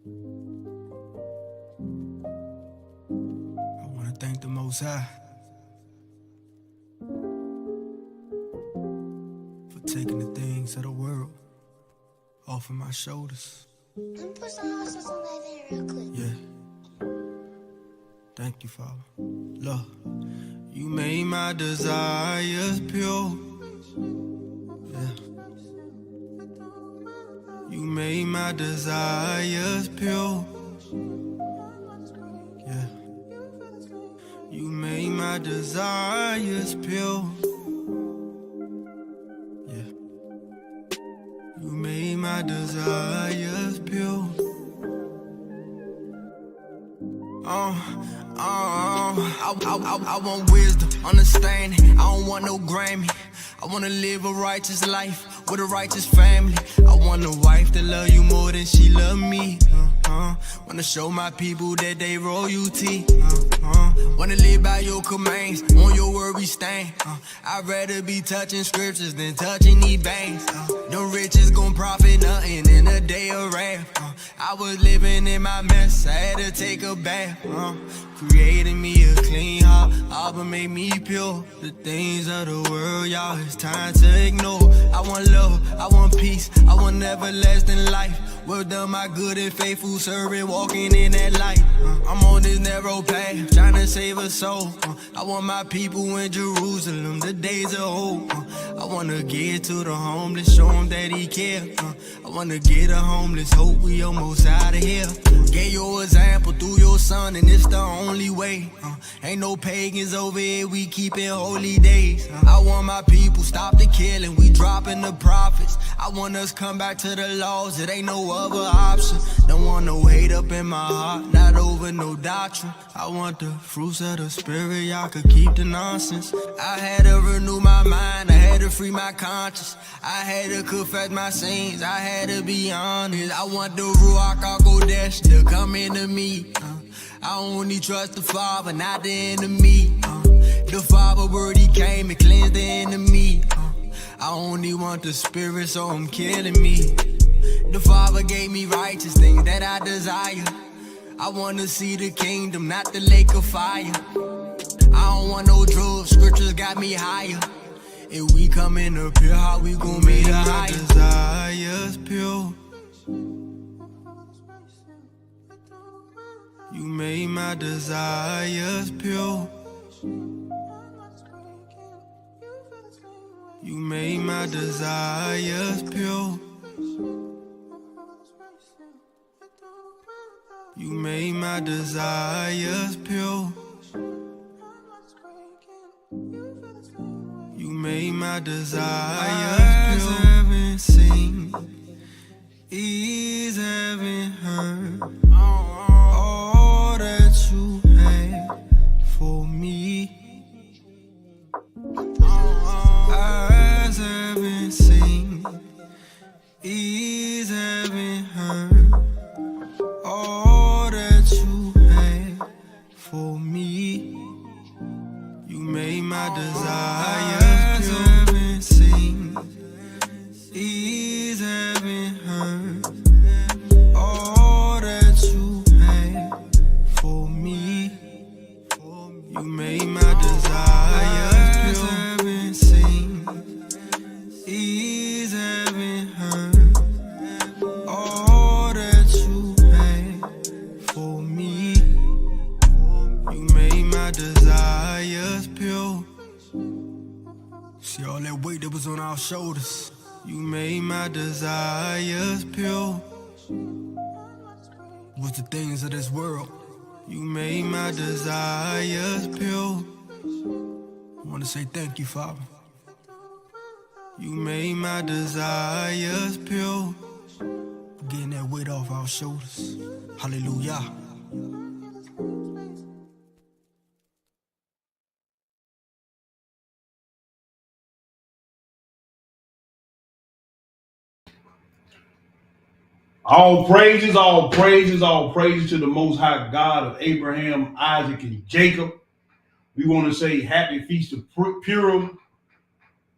I want to thank the Most High for taking the things of the world off of my shoulders. Let me put some hot sauce on that thing real quick. Yeah. Thank you, Father. Lord, you made my desires pure. Yeah. You made my desires pure. Yeah. You made my desires pure. Yeah. You made my desires pure. I want wisdom, understanding. I don't want no Grammy. I wanna live a righteous life with a righteous family. I want a wife that love you more than she love me. Wanna show my people that they royalty. Wanna live by your commands, on your word we stand. I'd rather be touching scriptures than touching these banks. Them riches gon' profit nothing in a day of wrath. I was living in my mess, I had to take a bath. Creating me a clean heart, Abba made me pure. The things of the world, y'all, it's time to ignore. I want love, I want peace, I want everlasting life. Well done, my good and faithful servant, walking in that light. I'm on this narrow path, trying to save a soul. I want my people in Jerusalem, the days are old. I wanna get to the homeless, show them that he care. I wanna get a homeless, hope we almost out of here. Gave your example through your son, and it's the only way. Ain't no pagans over here, we keepin' holy days. I want my people, stop the killing, we dropping the prophets. I want us come back to the laws, it ain't no other option. Don't want no hate up in my heart, not over no doctrine. I want the fruits of the spirit, y'all could keep the nonsense. I had to renew my mind, I had to free my conscience. I had to confess my sins, I had to be honest. I want the Ruach HaKodesh to come into me. I only trust the Father, not the enemy. The Father word, he came and cleansed the enemy. I only want the Spirit, so I'm killing me. The Father gave me righteous things that I desire. I wanna see the kingdom, not the lake of fire. I don't want no drugs, scriptures got me higher. If we coming up here, how we gon' make it higher? Desires pure. You made my desires pure. You made my desires pure. You made my desires pure. You made my desires pure. Eyes haven't seen, ears haven't heard all that you had for me. Eyes haven't seen, ears haven't heard all that you had for me. You made my desires pure. Eyes haven't seen, ears haven't heard all that you had for me. You made my desires pure. Haven't seen, ears haven't heard all that you had for me. You made my desires pure. See all that weight that was on our shoulders. You made my desires pure. Was the things of this world. You made my desires pure. I want to say thank you, Father. You made my desires pure. Getting that weight off our shoulders. Hallelujah. All praises, all praises, all praises to the Most High God of Abraham, Isaac, and Jacob. We want to say happy feast of Purim,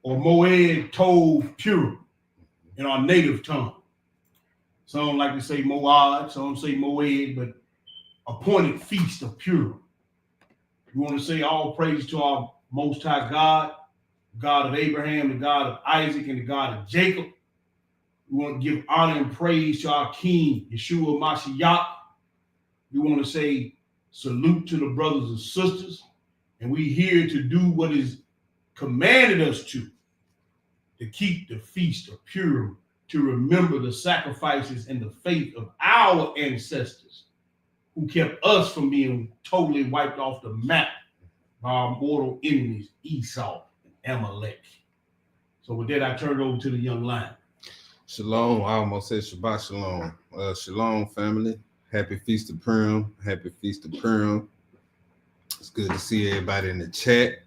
or Moed Tov Purim in our native tongue. Some like to say Moab, some say Moed, but appointed feast of Purim. We want to say all praise to our Most High God, God of Abraham, the God of Isaac, and the God of Jacob. We want to give honor and praise to our King, Yeshua Mashiach. We want to say salute to the brothers and sisters. And we here to do what is commanded us to keep the feast of Purim, to remember the sacrifices and the faith of our ancestors who kept us from being totally wiped off the map by our mortal enemies, Esau and Amalek. So with that, I turn it over to the young lion. Shalom. I almost said Shabbat Shalom. Shalom, family. Happy Feast of Purim. Happy Feast of Purim. It's good to see everybody in the chat.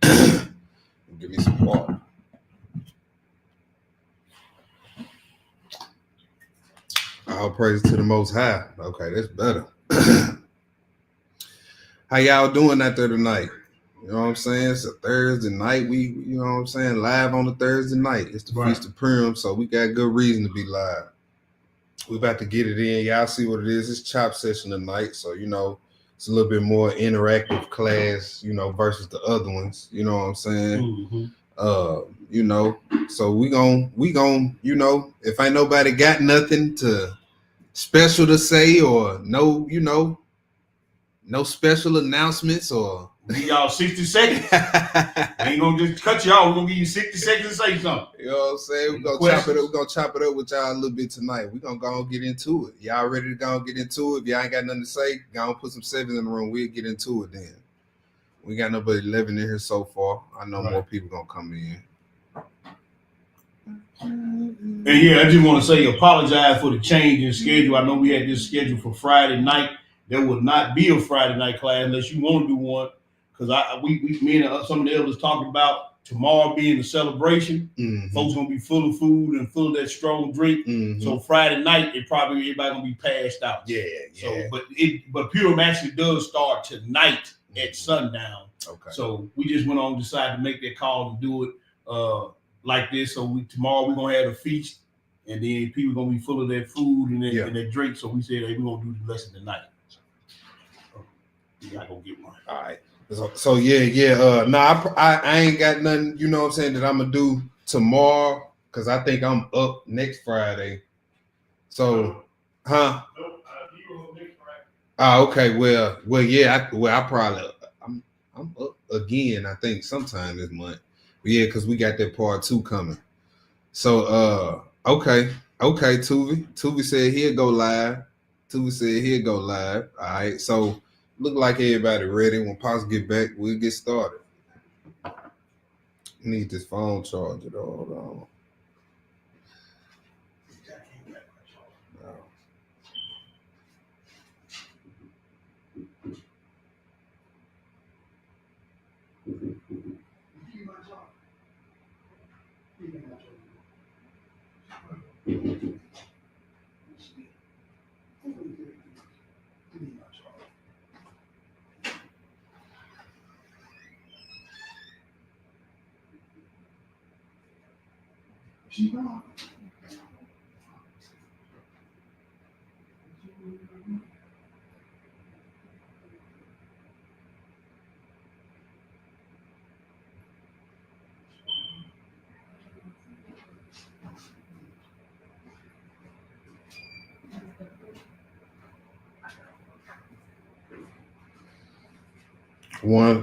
Give me some water. All praise to the Most High. Okay, that's better. How y'all doing out there tonight? You know what I'm saying? It's a Thursday night. You know what I'm saying? Live on a Thursday night. It's the Feast of Purim, so we got good reason to be live. We about to get it in. Y'all see what it is. It's chop session tonight, so you know it's a little bit more interactive class, you know, versus the other ones. You know what I'm saying? Mm-hmm. You know, so we gon', you know, if ain't nobody got nothing to special to say or no, you know, no special announcements or give y'all 60 seconds. I ain't gonna just cut you off. We're gonna give you 60 seconds to say something. You know what I'm saying? We're gonna chop it up. We're gonna chop it up with y'all a little bit tonight. We're gonna go and get into it. Y'all ready to go and get into it? If y'all ain't got nothing to say, go and put some sevens in the room. We'll get into it then. We got nobody 11 in here so far. I know more people gonna come in. And yeah, I just want to say apologize for the change in schedule. I know we had this scheduled for Friday night. There will not be a Friday night class unless you want to do one. Because me and some of the elders talking about tomorrow being the celebration. Mm-hmm. Folks gonna be full of food and full of that strong drink. Mm-hmm. So Friday night, everybody gonna be passed out. Yeah. So, but Purim actually does start tonight at sundown. Okay. So we just went on, decided to make that call and do it like this. So tomorrow we're gonna have a feast, and then people gonna be full of that food and that drink. So we said, hey, we're gonna do the lesson tonight. So you gotta go get one. All right. So yeah. I ain't got nothing, you know what I'm saying, that I'm gonna do tomorrow because I think I'm up next Friday. So, huh? Okay. Well, yeah. I probably I'm up again. I think sometime this month. But yeah, because we got that part 2 coming. So, okay, Tuvi. Tuvi said he'll go live. All right. So. Look like everybody ready. When Pops get back, we'll get started. Need this phone charger though. Hold on.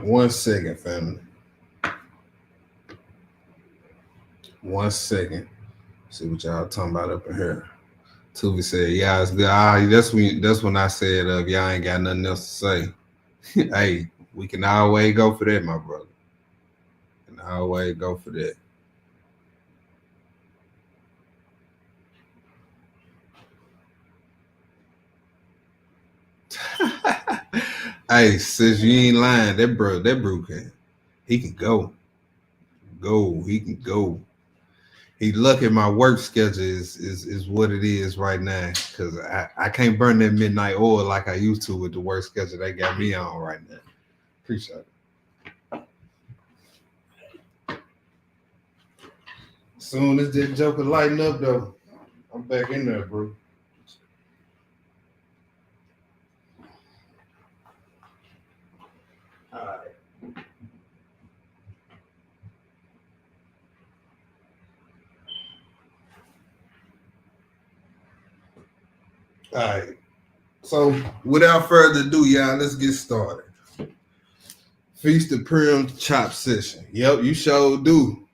One second, family. 1 second. See what y'all talking about up in here. Tuvi said, "Yeah, it's good." That's when I said, "If y'all ain't got nothing else to say, hey, we can always go for that, my brother. We can always go for that." Hey, since you ain't lying, that bro can, he can go. He can go. He lucky my work schedule is what it is right now, because I can't burn that midnight oil like I used to with the work schedule they got me on right now. Appreciate it. Soon as that joker lighten up though, I'm back in there, bro. All right. So without further ado, y'all, let's get started. Feast of Purim chop session. Yep, you sure do.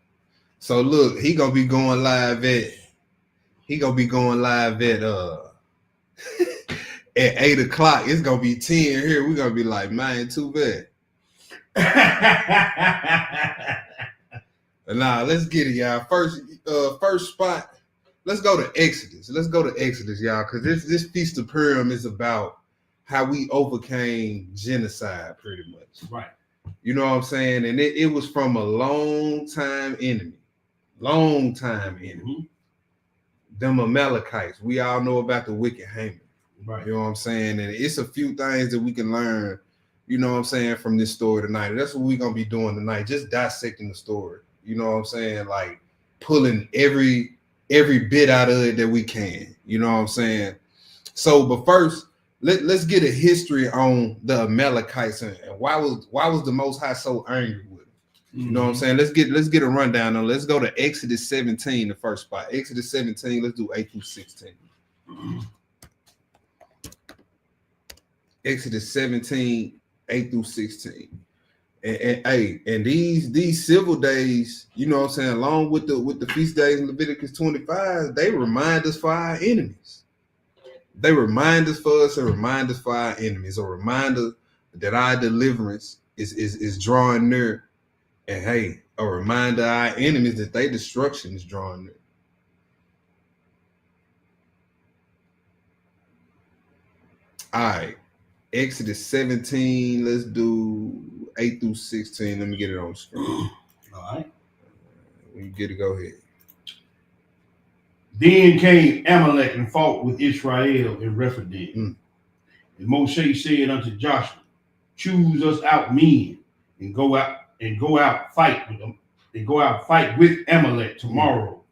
So look, he gonna be going live at at 8 o'clock. It's gonna be 10 here. We're gonna be like, man, too bad. Nah, let's get it, y'all. First spot. Let's go to Exodus. Y'all, because this Feast of Purim is about how we overcame genocide, pretty much. Right. You know what I'm saying? And it was from a long time enemy. Mm-hmm. Them Amalekites. We all know about the wicked Haman. Right. You know what I'm saying? And it's a few things that we can learn, you know what I'm saying, from this story tonight. And that's what we're going to be doing tonight, just dissecting the story. You know what I'm saying? Like pulling every bit out of it that we can. You know what I'm saying? So, but first, let's get a history on the Amalekites and why was the Most High so angry with them? You know what I'm saying? Let's get a rundown on. Let's go to Exodus 17, the first spot. Exodus 17. Let's do 8 through 16. Exodus 17, 8 through 16. And these civil days, you know what I'm saying, along with the feast days in Leviticus 25, they remind us for our enemies. They remind us for us and remind us for our enemies. A reminder that our deliverance is drawing near. And hey, a reminder to our enemies that their destruction is drawing near. All right. Exodus 17, let's do 8 through 16. Let me get it on the screen. All right. When you get it, go ahead. Then came Amalek and fought with Israel in Rephidim. And Moshe said unto Joshua, choose us out men and go out fight with them, and go out fight with Amalek tomorrow.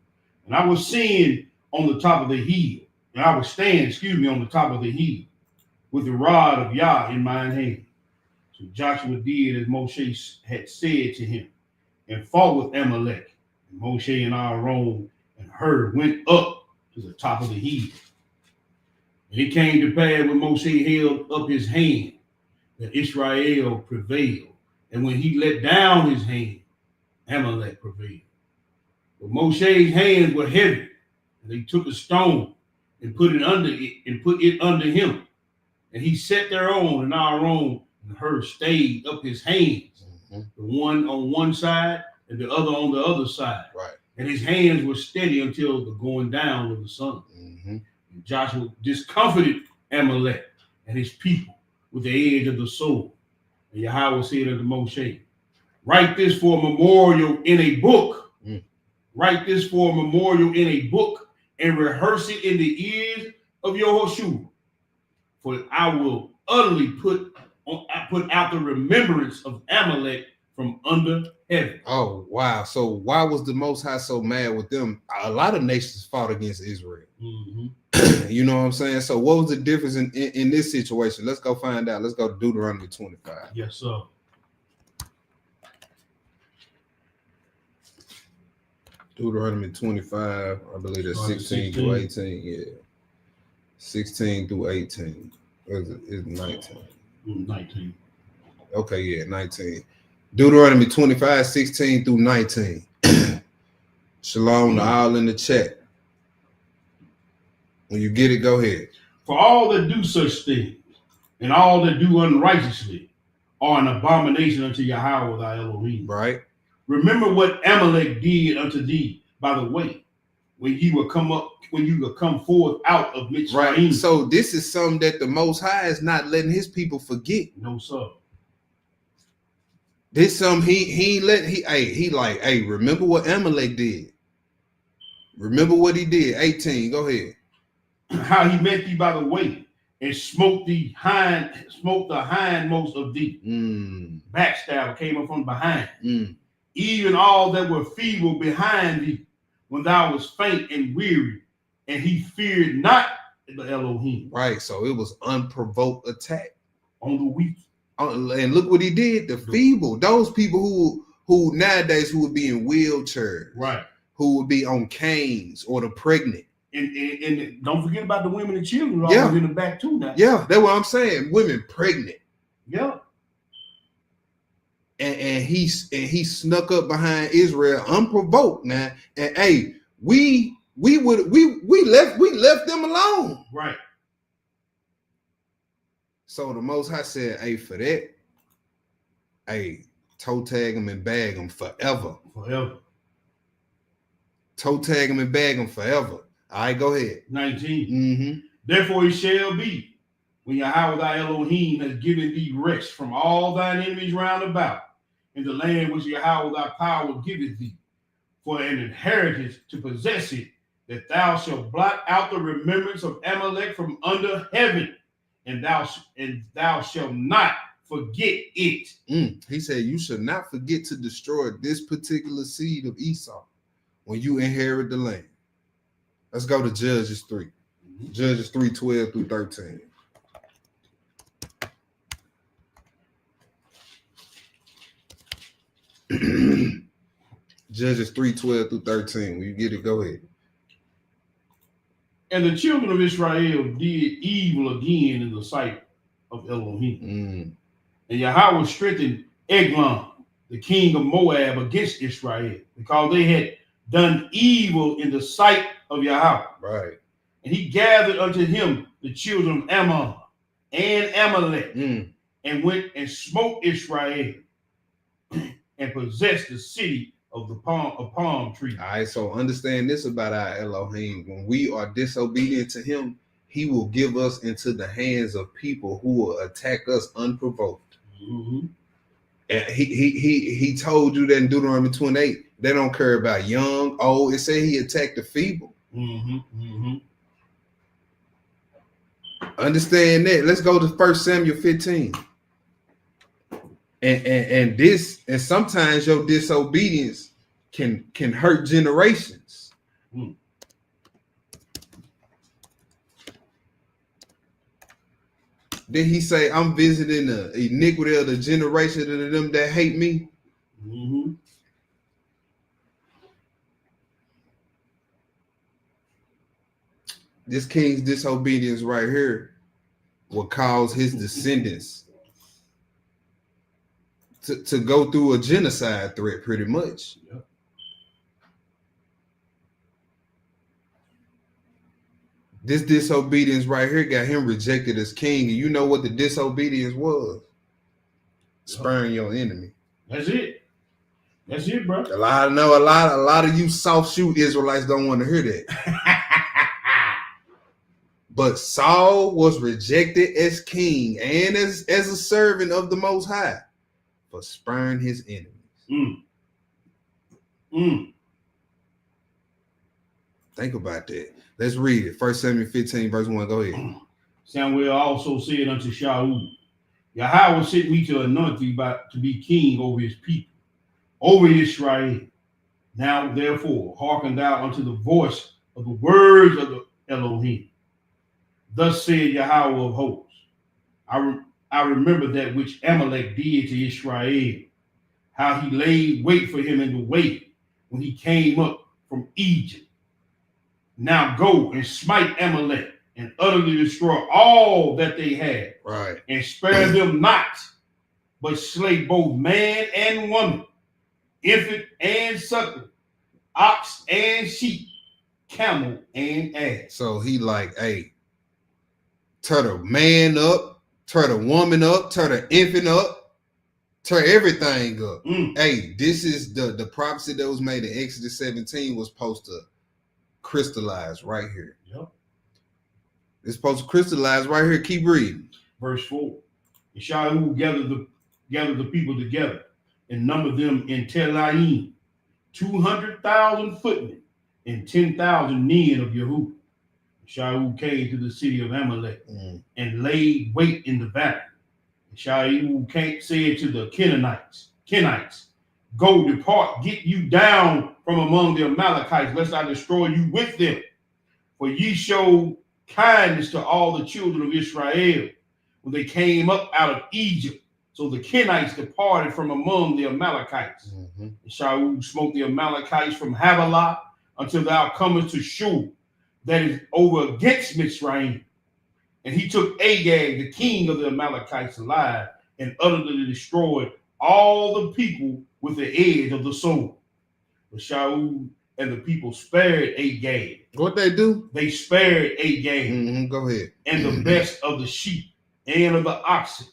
And I was seeing on the top of the hill, and I was standing, on the top of the hill, with the rod of Yah in mine hand. So Joshua did as Moshe had said to him, and fought with Amalek. And Moshe and Aaron and Hur went up to the top of the hill. And it came to pass when Moshe held up his hand that Israel prevailed. And when he let down his hand, Amalek prevailed. But Moshe's hands were heavy, and they took a stone and put it under him. And he sat thereon, and Aaron and Hur stayed up his hands, the one on one side and the other on the other side. Right. And his hands were steady until the going down of the sun. And Joshua discomfited Amalek and his people with the edge of the sword. And Yahweh said unto Moshe, write this for a memorial in a book. Write this for a memorial in a book and rehearse it in the ears of Yehoshua. For I will utterly put out the remembrance of Amalek from under heaven. Oh, wow. So why was the Most High so mad with them? A lot of nations fought against Israel. You know what I'm saying? So what was the difference in this situation? Let's go find out. Let's go to Deuteronomy 25. Yes, sir. Deuteronomy 25, I believe that's 16 through 18. Yeah. 16 through 18. It's 19. 19. Okay, yeah, 19. Deuteronomy 25, 16 through 19. Shalom to all in the chat. When you get it, go ahead. For all that do such things, and all that do unrighteously, are an abomination unto Yahweh thy Elohim. Right. Remember what Amalek did unto thee by the way, when you will come forth out of Mitzrayim. Right. So this is something that the Most High is not letting his people forget. No, sir. This something he remember what Amalek did. Remember what he did. 18. Go ahead. How he met thee by the way and smote the hindmost of thee. Backstab came up from behind. Even all that were feeble behind thee, when thou was faint and weary, and he feared not the Elohim. Right. So it was unprovoked attack on the weak. And look what he did. The feeble, those people who nowadays who would be in wheelchairs, right, who would be on canes, or the pregnant. And don't forget about the women and children all Yeah. in the back too now. Yeah, that's what I'm saying. Women pregnant. Yeah. And he snuck up behind Israel unprovoked now. And hey, we left them alone. Right. So the Most High said, hey, for that, hey, toe tag them and bag them forever. Forever. Toe tag them and bag them forever. All right, go ahead. 19. Mm-hmm. Therefore it shall be, when Yahweh thy Elohim has given thee rest from all thine enemies round about, in the land which Yahweh thy power giveth thee, for an inheritance to possess it, that thou shalt blot out the remembrance of Amalek from under heaven, and thou shalt not forget it. He said, you should not forget to destroy this particular seed of Esau when you inherit the land. Let's go to Judges 3. Mm-hmm. Judges 3, 12 through 13. Judges 3, 12 through 13. When you get it, go ahead. And the children of Israel did evil again in the sight of Elohim. And Yahweh strengthened Eglon, the king of Moab, against Israel, because they had done evil in the sight of Yahweh. Right. And he gathered unto him the children of Ammon and Amalek, and went and smote Israel and possessed the city of the palm tree. All right, so understand this about our Elohim. When we are disobedient to him, he will give us into the hands of people who will attack us unprovoked. Mm-hmm. And he told you that in Deuteronomy 28, they don't care about young, old. It said he attacked the feeble. Mm-hmm. Mm-hmm. Understand that. Let's go to 1 Samuel 15. And sometimes your disobedience can hurt generations. Then he say, I'm visiting the iniquity of the generation of them that hate me. Mm-hmm. This king's disobedience right here will cause his descendants to go through a genocide threat, pretty much. Yep. This disobedience right here got him rejected as king. And you know what the disobedience was? Spurring your enemy. That's it. That's it, bro. A lot of you soft shoe Israelites don't want to hear that. But Saul was rejected as king and as a servant of the Most High for spurring his enemies. Think about that. Let's read it. 1 Samuel 15, verse 1. Go ahead. Samuel also said unto Shaul, Yahweh sent me to anoint thee to be king over his people, over Israel. Now, therefore, hearken thou unto the voice of the words of the Elohim. Thus said Yahweh of hosts, I remember that which Amalek did to Israel, how he laid wait for him in the way when he came up from Egypt. Now go and smite Amalek and utterly destroy all that they had. Right. And spare them not, but slay both man and woman, infant and suckling, ox and sheep, camel and ass. So he like, hey, tear the man up, tear the woman up, tear the infant up, tear everything up. Hey, this is the prophecy that was made in Exodus 17 was supposed to crystallize right here. Yep. It's supposed to crystallize right here. Keep reading. Verse 4. And Shaul gathered the people together and numbered them in Telaim, 200,000 footmen and 10,000 men of Yehuda. Shaul came to the city of Amalek and laid wait in the valley. And Shaul said to the Kenites, go depart, get you down from among the Amalekites, lest I destroy you with them. For ye showed kindness to all the children of Israel when they came up out of Egypt. So the Kenites departed from among the Amalekites. And Shaul smote the Amalekites from Havilah until thou comest to Shur, that is over against Mitzrayim. And he took Agag, the king of the Amalekites, alive and utterly destroyed all the people with the edge of the sword. But Shaul and the people spared Agag. What they do? They spared Agag Go ahead. and the best of the sheep and of the oxen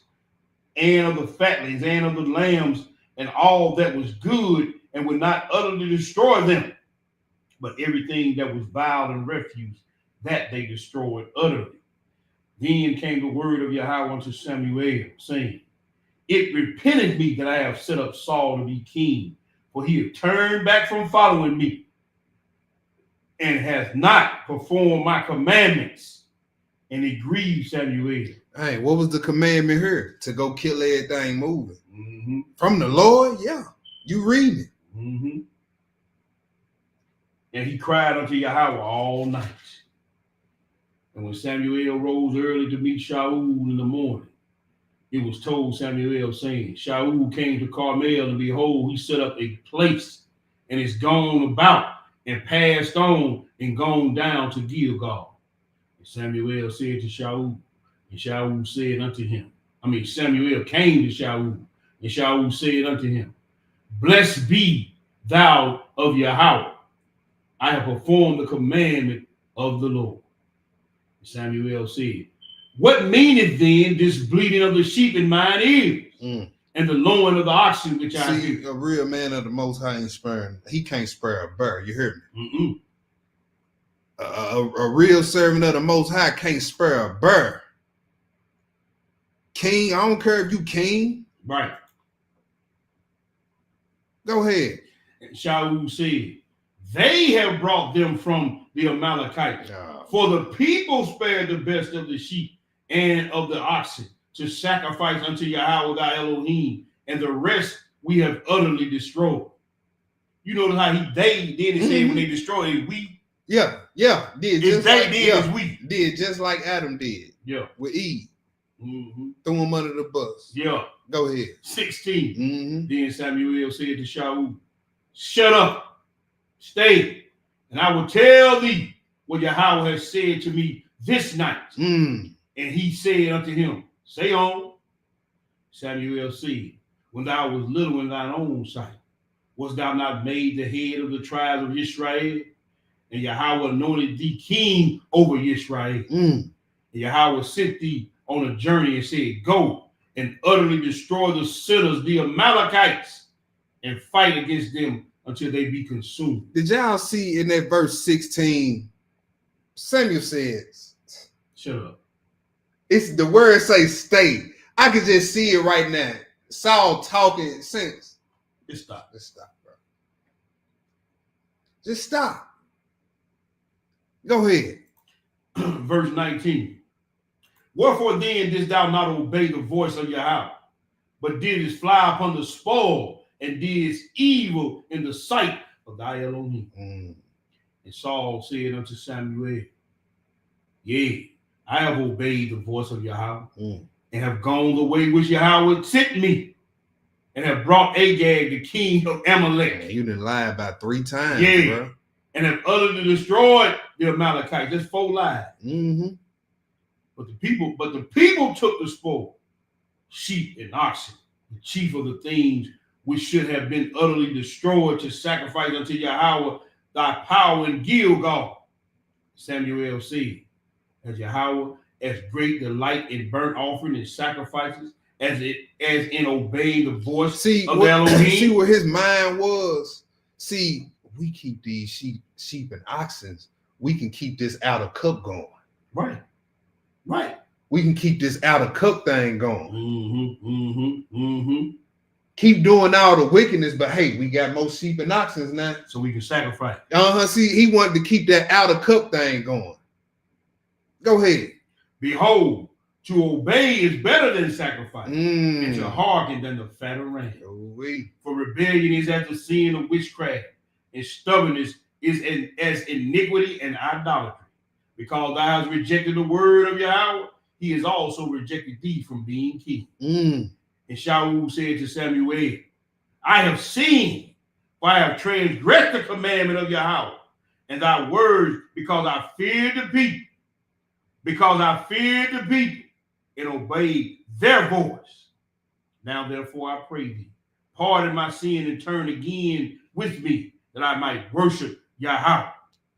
and of the fatlings and of the lambs and all that was good, and would not utterly destroy them. But everything that was vile and refuse, that they destroyed utterly. Then came the word of Yahweh unto Samuel, saying, It repented me that I have set up Saul to be king, for he had turned back from following me, and hath not performed my commandments. And it grieved Samuel. Hey, what was the commandment here? To go kill everything moving. From the Lord? Yeah. You reading it. And he cried unto Yahweh all night. And when Samuel rose early to meet Shaul in the morning, it was told Samuel, saying, Shaul came to Carmel, and behold, he set up a place, and is gone about, and passed on, and gone down to Gilgal. And Samuel said to Shaul, and Shaul said unto him, Samuel came to Shaul, and Shaul said unto him, Blessed be thou of Yahweh. I have performed the commandment of the Lord. Samuel said, What meaneth then this bleating of the sheep in mine ears, and the lowing of the oxen which I hear? A real man of the Most High ain't sparing. He can't spare a bird. You hear me? A real servant of the Most High can't spare a bird. King, I don't care if you king. Right. Go ahead. And Shaul said, They have brought them from the Amalekites. For the people spared the best of the sheep and of the oxen to sacrifice unto Yahweh thy Elohim, and the rest we have utterly destroyed. You notice how they said when they destroyed it, we. Yeah. Did just like Adam did. Yeah. With Eve. Threw him under the bus. Yeah. Go ahead. 16. Then Samuel said to Shaul, Shut up, stay, and I will tell thee what Yahweh has said to me this night. And he said unto him, Say on. Samuel said, When thou wast little in thine own sight, wast thou not made the head of the tribes of Israel? And Yahweh anointed thee king over Israel. And Yahweh sent thee on a journey and said, Go and utterly destroy the sinners, the Amalekites, and fight against them until they be consumed. Did y'all see in that verse 16? Samuel says, Shut up. It's the word say stay. I can just see it right now. Saul talking sense. Just stop. Bro. Just stop. Go ahead. Verse 19. Wherefore then didst thou not obey the voice of Yahweh, but didst fly upon the spoil, and didst evil in the sight of thy Elohim? And Saul said unto Samuel, Yea, I have obeyed the voice of Yahweh, and have gone the way which Yahweh sent me, and have brought Agag, the king of Amalek. Man, you done lied about 3 times, bro. And have utterly destroyed the Amalekites. That's 4 lies. But the people took the spoil, sheep and oxen, the chief of the things which should have been utterly destroyed, to sacrifice unto Yahweh thy power in Gilgal. Samuel said, As Yahweh as great delight in burnt offering and sacrifices as in obeying the voice of Elohim. See where his mind was. See, we keep these sheep and oxen. We can keep this out of cup going. Right. We can keep this out of cup thing going. Keep doing all the wickedness, but hey, we got more sheep and oxen now, so we can sacrifice. See, he wanted to keep that out of cup thing going. Go ahead. Behold, to obey is better than sacrifice, and to hearken than the fat of ram. For rebellion is as the sin of witchcraft, and stubbornness is as iniquity and idolatry. Because thou hast rejected the word of Yahweh, he has also rejected thee from being king. And Shaul said to Samuel, I have sinned, for I have transgressed the commandment of Yahweh, and thy words, because I feared the people. Because I feared the people and obeyed their voice. Now, therefore, I pray thee, pardon my sin and turn again with me, that I might worship Yahweh.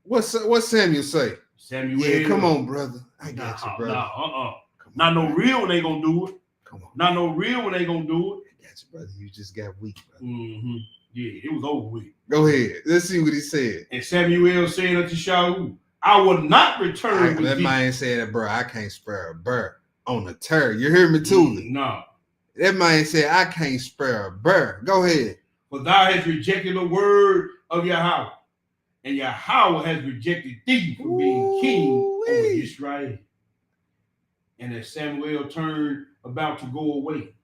What Samuel say? Samuel. Yeah, come on, brother. I got you, brother. Not no real when they gonna do it. Come on. Not no real when they gonna do it. I got you, brother. You just got weak, brother. Mm-hmm. Yeah, it was over with. Go ahead. Let's see what he said. And Samuel said unto Shaul, I will not return with that thee. man said, bro, I can't spare a bird on the turf. You hear me too? No. That man said, I can't spare a bird. Go ahead. For thou hast rejected the word of Yahweh, and Yahweh has rejected thee from being king over Israel. And as Samuel turned about to go away,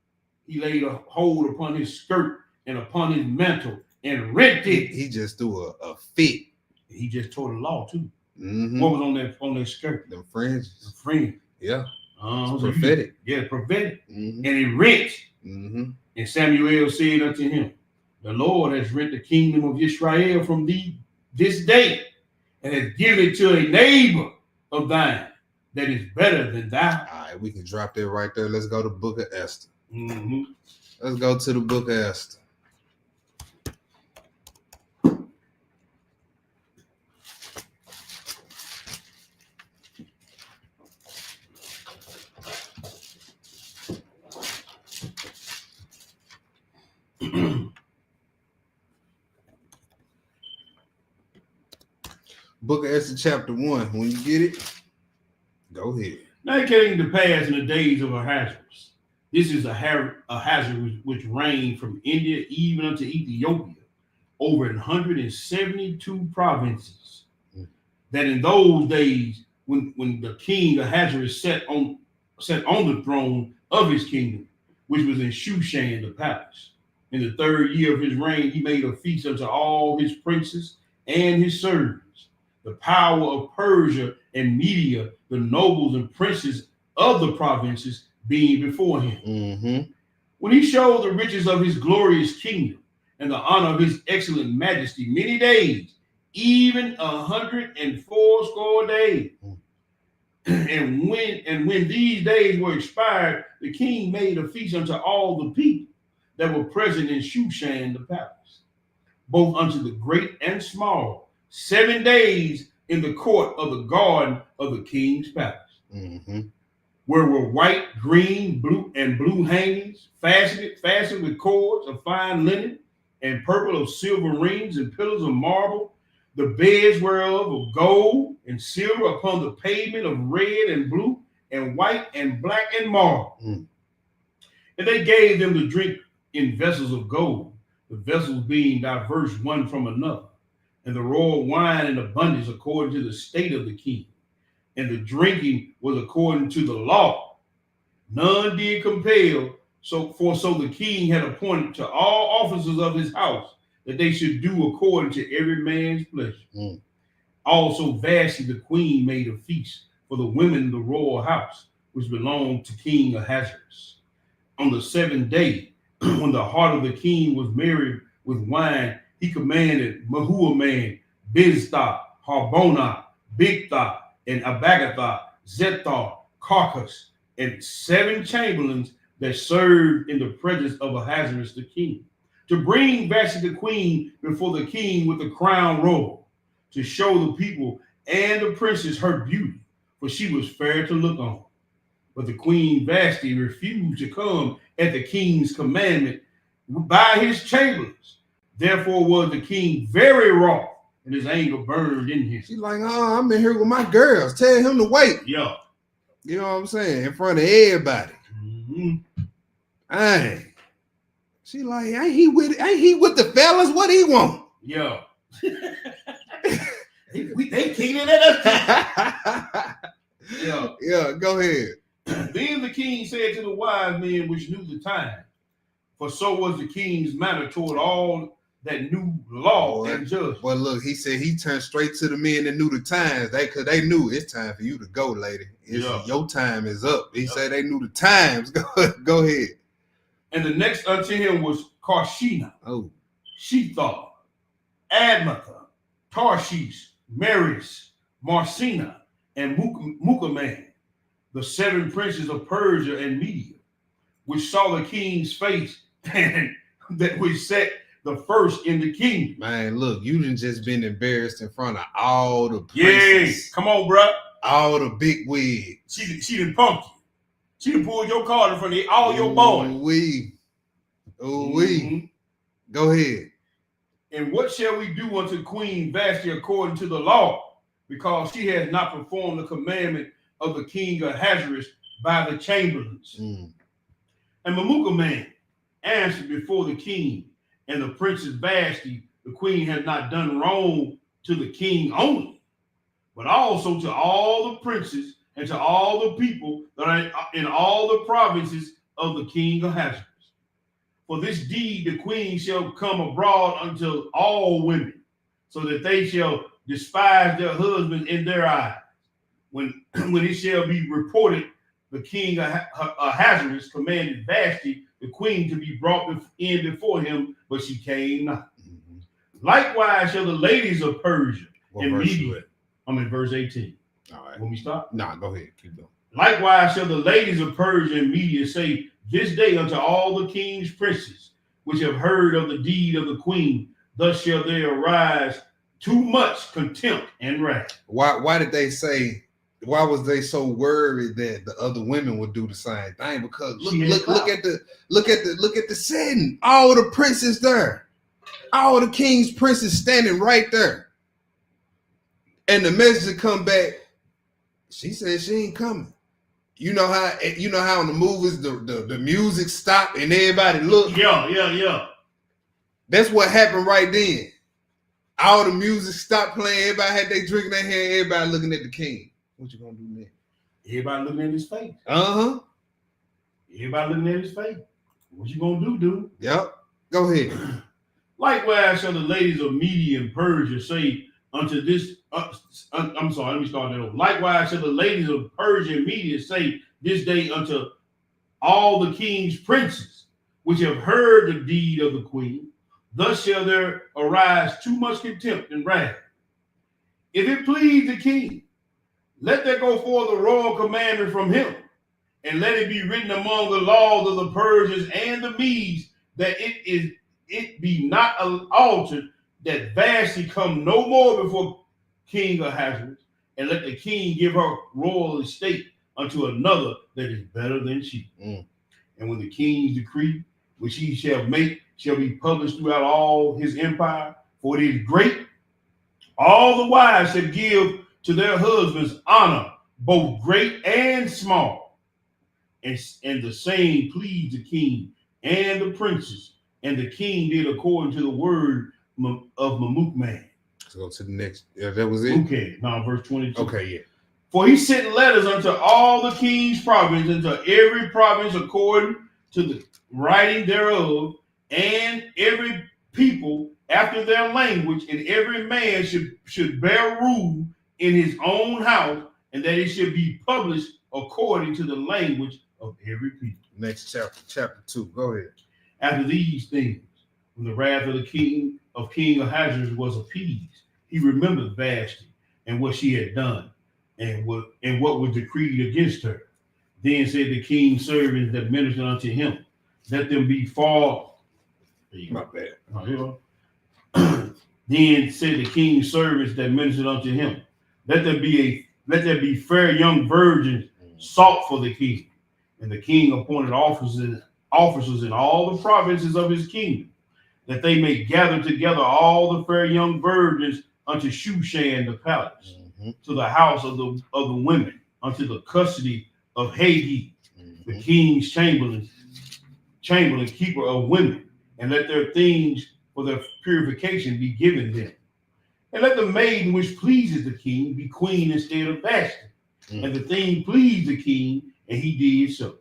he laid a hold upon his skirt and upon his mantle and rent it. He just threw a fit. He just tore the law too. Mm-hmm. What was on that skirt? The fringes. The fringe. Yeah. So prophetic. Prophetic. Mm-hmm. And he rent. Mm-hmm. And Samuel said unto him, the Lord has rent the kingdom of Israel from thee this day, and has given it to a neighbor of thine that is better than thou. All right, we can drop that right there. Let's go to the book of Esther. Mm-hmm. Let's go to the book of Esther. Book of Esther chapter 1. When you get it, go ahead. Now it came to pass in the days of Ahasuerus. This is Ahasuerus which reigned from India even unto Ethiopia, over 172 provinces. That in those days, when the king Ahasuerus sat on the throne of his kingdom, which was in Shushan the palace, in the 3rd year of his reign, he made a feast unto all his princes and his servants. The power of Persia and Media, the nobles and princes of the provinces, being before him. Mm-hmm. When he showed the riches of his glorious kingdom and the honor of his excellent majesty many days, even 180 days. And when these days were expired, the king made a feast unto all the people that were present in Shushan the palace, both unto the great and small, 7 days in the court of the garden of the king's palace. Mm-hmm. Where were white, green, blue hangings, fastened with cords of fine linen, and purple of silver rings, and pillars of marble, the beds whereof of gold and silver, upon the pavement of red and blue and white and black and marble. Mm. And they gave them to drink in vessels of gold, the vessels being diverse one from another, and the royal wine in abundance according to the state of the king. And the drinking was according to the law. None did compel, so the king had appointed to all officers of his house that they should do according to every man's pleasure. Mm. Also Vashti the queen made a feast for the women of the royal house, which belonged to King Ahasuerus. On the 7th day, when the heart of the king was merry with wine, he commanded Mahuaman, Biztha, Harbonah, Bigtha, and Abagatha, Zethar, Carcas, and 7 chamberlains that served in the presence of Ahasuerus the king, to bring Vashti the queen before the king with the crown royal, to show the people and the princess her beauty, for she was fair to look on. But the queen Vashti refused to come at the king's commandment by his chamberlains. Therefore was the king very wroth, and his anger burned in him. She's like, oh, I'm in here with my girls. Tell him to wait. Yeah. You know what I'm saying? In front of everybody. Mm-hmm. Hey. She like, ain't he with the fellas? What he want? Yeah. they keening at us. Yeah. Yeah, go ahead. Then the king said to the wise men which knew the time, for so was the king's manner toward all that knew law and judgment. Well, look, he said he turned straight to the men that knew the times. Because they knew it's time for you to go, lady. Your time is up. He said they knew the times. Go ahead. And the next unto him was Karshina, Oh, Shethar, Admatha, Tarshish, Maris, Marcina, and Mukaman, the 7 princes of Persia and Media, which saw the king's face and that which set the first in the kingdom. Man, look, you done just been embarrassed in front of all the princes. Yeah, come on, bro. All the big wigs. She done punked you. She done pulled your card in front of all your boys. Ooh-wee. Go ahead. And what shall we do unto Queen Vashti according to the law? Because she has not performed the commandment of the king of Ahasuerus by the chamberlains. And Memucan answered before the king, and the princess Vashti, the queen, has not done wrong to the king only, but also to all the princes and to all the people that are in all the provinces of the king of Ahasuerus. For this deed the queen shall come abroad unto all women, so that they shall despise their husbands in their eyes. When it shall be reported, the king of Ahasuerus commanded Vashti, the queen, to be brought in before him, but she came not. Likewise shall the ladies of Persia and Media. I'm in verse 18. All right. When we stop? Nah, go ahead. Keep going. Likewise shall the ladies of Persia and Media say this day unto all the king's princes, which have heard of the deed of the queen, thus shall there arise too much contempt and wrath. Why did they say? Why was they so worried that the other women would do the same thing? Because look at the setting. All the princes there, all the king's princes standing right there, and the messenger come back. She said she ain't coming. You know how in the movies the music stop and everybody look. Yeah. That's what happened right then. All the music stopped playing. Everybody had their drink in their hand. Everybody looking at the king. What you gonna do next? Everybody looking at his face. Everybody looking at his face. What you gonna do, dude? Yep. Go ahead. Likewise shall the ladies of Media and Persia say unto this. I'm sorry. Let me start that over. Likewise shall the ladies of Persia and Media say this day unto all the king's princes, which have heard the deed of the queen. Thus shall there arise too much contempt and wrath. If it please the king, let there go forth a royal commandment from him, and let it be written among the laws of the Persians and the Medes that it be not altered, that Vashti come no more before King Ahasuerus, and let the king give her royal estate unto another that is better than she. And when the king's decree, which he shall make, shall be published throughout all his empire, for it is great, all the wives shall give to their husbands honor, both great and small. And the same pleased the king and the princes, and the king did according to the word of Memucan. Let's go to the next. Yeah, that was it. Okay, now verse 22. Okay, yeah. For he sent letters unto all the king's province, and to every province according to the writing thereof, and every people after their language, and every man should bear rule in his own house, and that it should be published according to the language of every people. Next chapter 2. Go ahead. After these things, when the wrath of the king Ahasuerus was appeased, he remembered Vashti and what she had done, and what was decreed against her. Then said the king's servants that ministered unto him, let them be far. My bad. Then said the king's servants that ministered unto him, let there be fair young virgins sought for the king. And the king appointed officers in all the provinces of his kingdom, that they may gather together all the fair young virgins unto Shushan the palace, to the house of the women, unto the custody of Hagi, the king's chamberlain, keeper of women, and let their things for their purification be given them. And let the maiden which pleases the king be queen instead of Vashti. And the thing pleased the king, and he did so.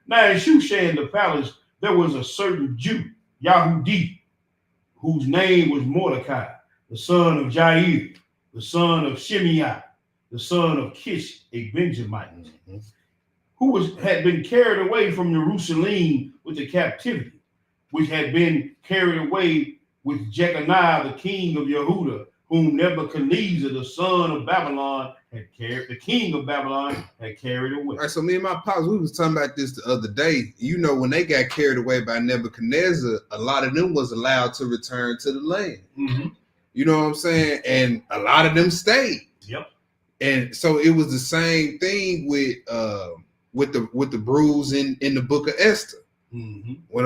Now in Shushan the palace, there was a certain Jew, Yahudi, whose name was Mordecai, the son of Jair, the son of Shimei, the son of Kish, a Benjamite, who had been carried away from Jerusalem with the captivity, which had been carried away with Jeconiah, the king of Yehuda, whom Nebuchadnezzar, the son of Babylon, had carried, the king of Babylon had carried away. All right, so me and my pops, we was talking about this the other day. You know, when they got carried away by Nebuchadnezzar, a lot of them was allowed to return to the land. Mm-hmm. You know what I'm saying? And a lot of them stayed. Yep. And so it was the same thing with the brews in the book of Esther. Mm-hmm. When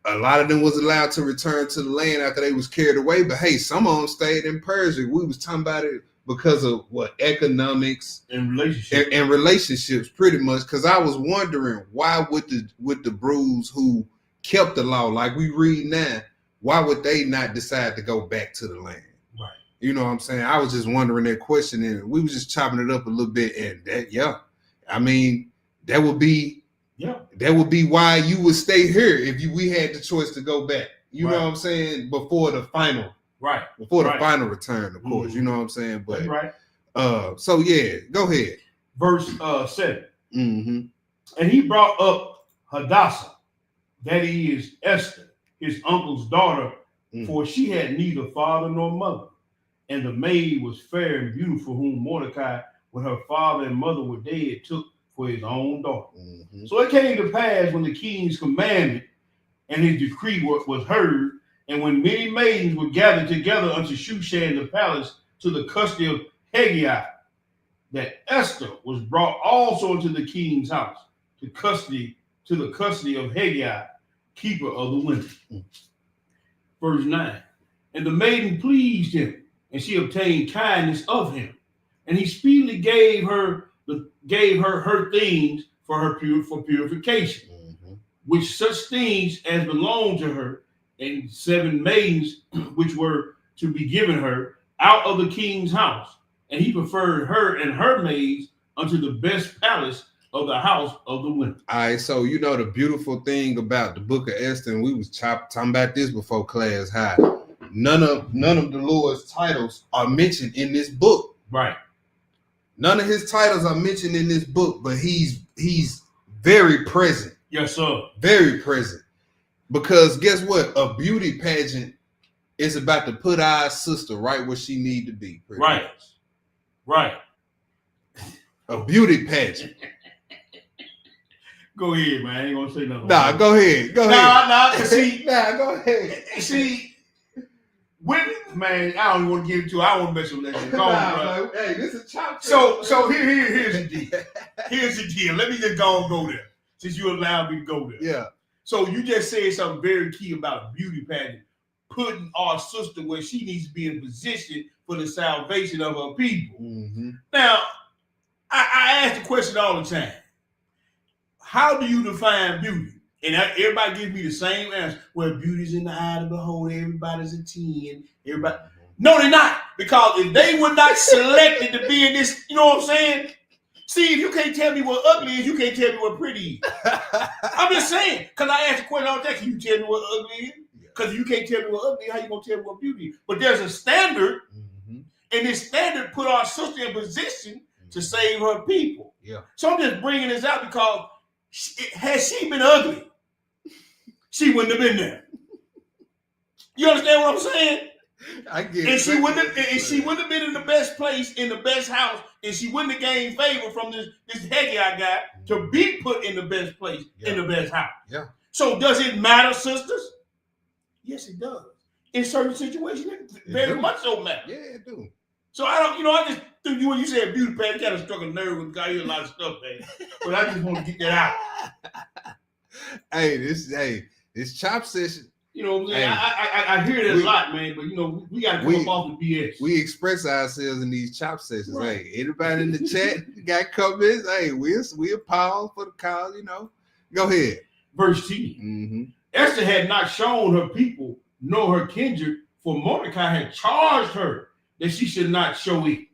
a lot of them was allowed to return to the land after they was carried away, but hey, some of them stayed in Persia. We was talking about it because of what economics and relationships and relationships, pretty much. Because I was wondering why would the brews who kept the law, like we read now, why would they not decide to go back to the land? Right. You know what I'm saying? I was just wondering that question, and we was just chopping it up a little bit, and that, I mean, that would be. Yeah, that would be why you would stay here if we had the choice to go back. You right. know what I'm saying? Before the final final return, of course. Mm-hmm. You know what I'm saying? But that's right. So yeah, go ahead. Verse 7. Mm-hmm. And he brought up Hadassah, that is Esther, his uncle's daughter, for she had neither father nor mother. And the maid was fair and beautiful, whom Mordecai, when her father and mother were dead, took for his own daughter. Mm-hmm. So it came to pass when the king's commandment and his decree was heard, and when many maidens were gathered together unto Shushan the palace to the custody of Hegai, that Esther was brought also into the king's house to the custody of Hegai, keeper of the women. Verse 9. And the maiden pleased him, and she obtained kindness of him, and he speedily gave her her things for her purification, which such things as belonged to her, and 7 maidens which were to be given her out of the king's house. And he preferred her and her maids unto the best palace of the house of the women. All right, so you know the beautiful thing about the book of Esther, and we was talking about this before class high. None of the Lord's titles are mentioned in this book. Right. None of his titles are mentioned in this book, but he's very present. Yes, sir. Very present. Because guess what? A beauty pageant is about to put our sister right where she need to be. Right. Much. Right. A beauty pageant. Go ahead, man. I ain't gonna say nothing. Nah, go ahead. Go ahead. Nah, see. Nah, go ahead. See, women, man, I don't want to get into it. I don't want to mess with that. Come on, bro. Hey, this is chop. So here's the deal. Here's the deal. Let me just go there, since you allowed me to go there. Yeah. So you just said something very key about a beauty pageant, putting our sister where she needs to be in position for the salvation of her people. Mm-hmm. Now, I ask the question all the time. How do you define beauty? And everybody gives me the same answer. Well, beauty's in the eye of the beholder. Everybody's a 10. Everybody. No, they're not. Because if they were not selected to be in this, you know what I'm saying? See, if you can't tell me what ugly is, you can't tell me what pretty is. I'm just saying. Because I ask the question all the time, can you tell me what ugly is? Because if you can't tell me what ugly is, how you going to tell me what beauty is? But there's a standard, and this standard put our sister in position to save her people. Yeah. So I'm just bringing this out because had she been ugly, she wouldn't have been there. You understand what I'm saying? I get it. She wouldn't have been in the best place, in the best house, and she wouldn't have gained favor from this Hegai guy to be put in the best place, in the best house. Yeah. So does it matter, sisters? Yes, it does. In certain situations, it very much so matter. Yeah, it do. So I just think when you said beauty pageant, kind of struck a nerve with I hear a lot of stuff, man. But I just want to get that out. Hey, this chop session. You know what I'm saying? I hear it a lot, man, but you know, we gotta come up off the BS. We express ourselves in these chop sessions. Right. Hey, anybody in the chat got comments? Hey, we'll pause for the call, you know. Go ahead. Verse 10. Mm-hmm. Esther had not shown her people nor her kindred, for Mordecai had charged her that she should not show it.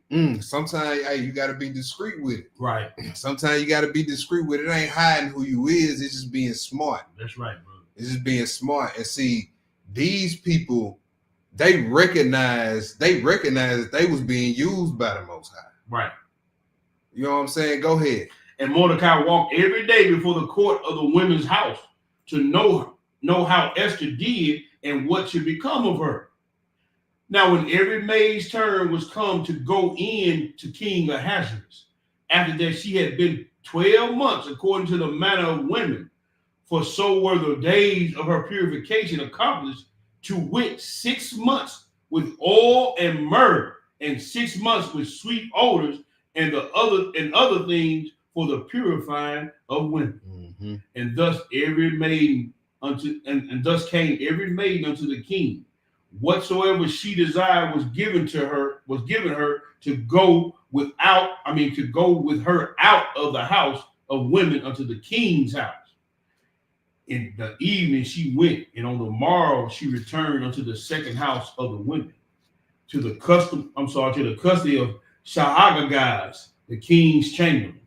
Sometimes, hey, you got to be discreet with it. Right. Sometimes you got to be discreet with it. It ain't hiding who you is. It's just being smart. That's right, bro. It's just being smart. And see, these people, they recognize that they was being used by the Most High. Right. You know what I'm saying? Go ahead. And Mordecai walked every day before the court of the women's house to know how Esther did and what should become of her. Now, when every maid's turn was come to go in to King Ahasuerus, after that she had been 12 months, according to the manner of women, for so were the days of her purification accomplished, to wit 6 months with oil and myrrh, and 6 months with sweet odors, and other things for the purifying of women. Mm-hmm. And thus every maiden and thus came every maiden unto the king. Whatsoever she desired was given her to go with her out of the house of women unto the king's house. In the evening she went, and on the morrow she returned unto the second house of the women, to the custody of Shaagagaz, the king's chamberlain,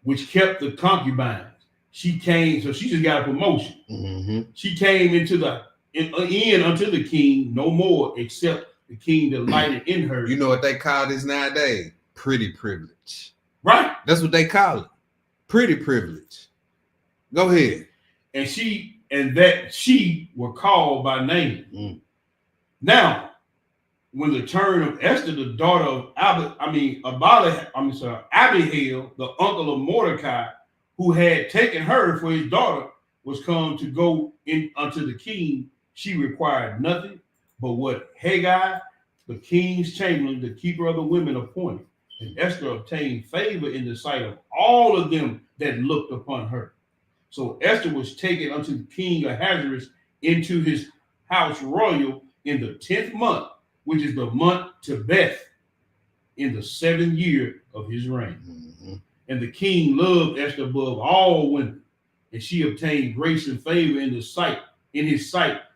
which kept the concubines. She came, so she just got a promotion. Mm-hmm. She came unto the king no more, except the king delighted in her. You know what they call this nowadays? Pretty privilege. Right. That's what they call it. Pretty privilege. Go ahead. And she were called by name. Mm. Now, when the turn of Esther, the daughter of Abihail, the uncle of Mordecai, who had taken her for his daughter, was come to go in unto the king, she required nothing but what Haggai, the king's chamberlain, the keeper of the women, appointed. And Esther obtained favor in the sight of all of them that looked upon her. So Esther was taken unto King Ahasuerus into his house royal in the 10th month, which is the month Tebeth, in the 7th year of his reign. Mm-hmm. And the king loved Esther above all women, and she obtained grace and favor in his sight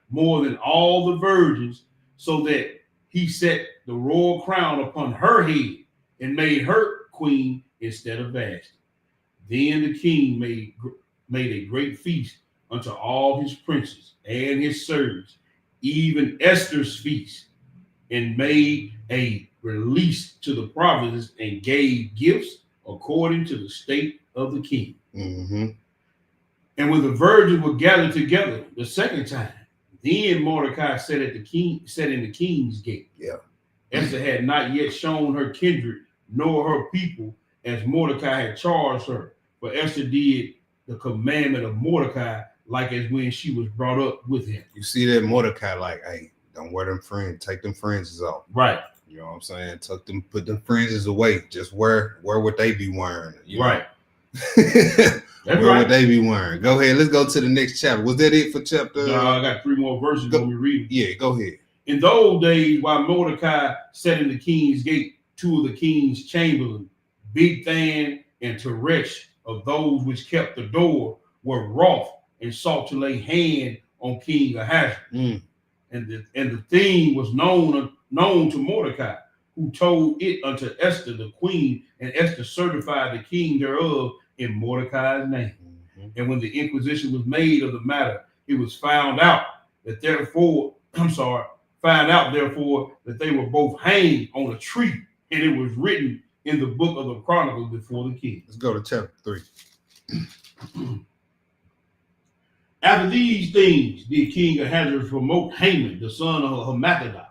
more than all the virgins, so that he set the royal crown upon her head and made her queen instead of Vashti. Then the king made a great feast unto all his princes and his servants, even Esther's feast, and made a release to the provinces and gave gifts according to the state of the king. Mm-hmm. And when the virgins were gathered together the second time, then Mordecai sat in the king's gate. Yeah. Esther had not yet shown her kindred nor her people, as Mordecai had charged her. For Esther did the commandment of Mordecai, like as when she was brought up with him. You see that Mordecai, like, hey, don't wear them fringes, take them fringes off. Right. You know what I'm saying? Put them fringes away. Just wear what they be wearing. Right. That's where would they be wearing? Go ahead. Let's go to the next chapter. Was that it for chapter? No, I got 3 more verses. Let me read. Yeah, go ahead. In those days, while Mordecai sat in the king's gate, 2 of the king's chamberlain, Bigthan and Teresh, of those which kept the door, were wroth and sought to lay hand on King Ahasuerus. Mm. And the thing was known to Mordecai, who told it unto Esther the queen, and Esther certified the king thereof in Mordecai's name. Mm-hmm. And when the inquisition was made of the matter, it was found out therefore that they were both hanged on a tree, and it was written in the book of the Chronicles before the king. Let's go to chapter 3. After these things did King Ahasuerus promote Haman, the son of Hammedatha,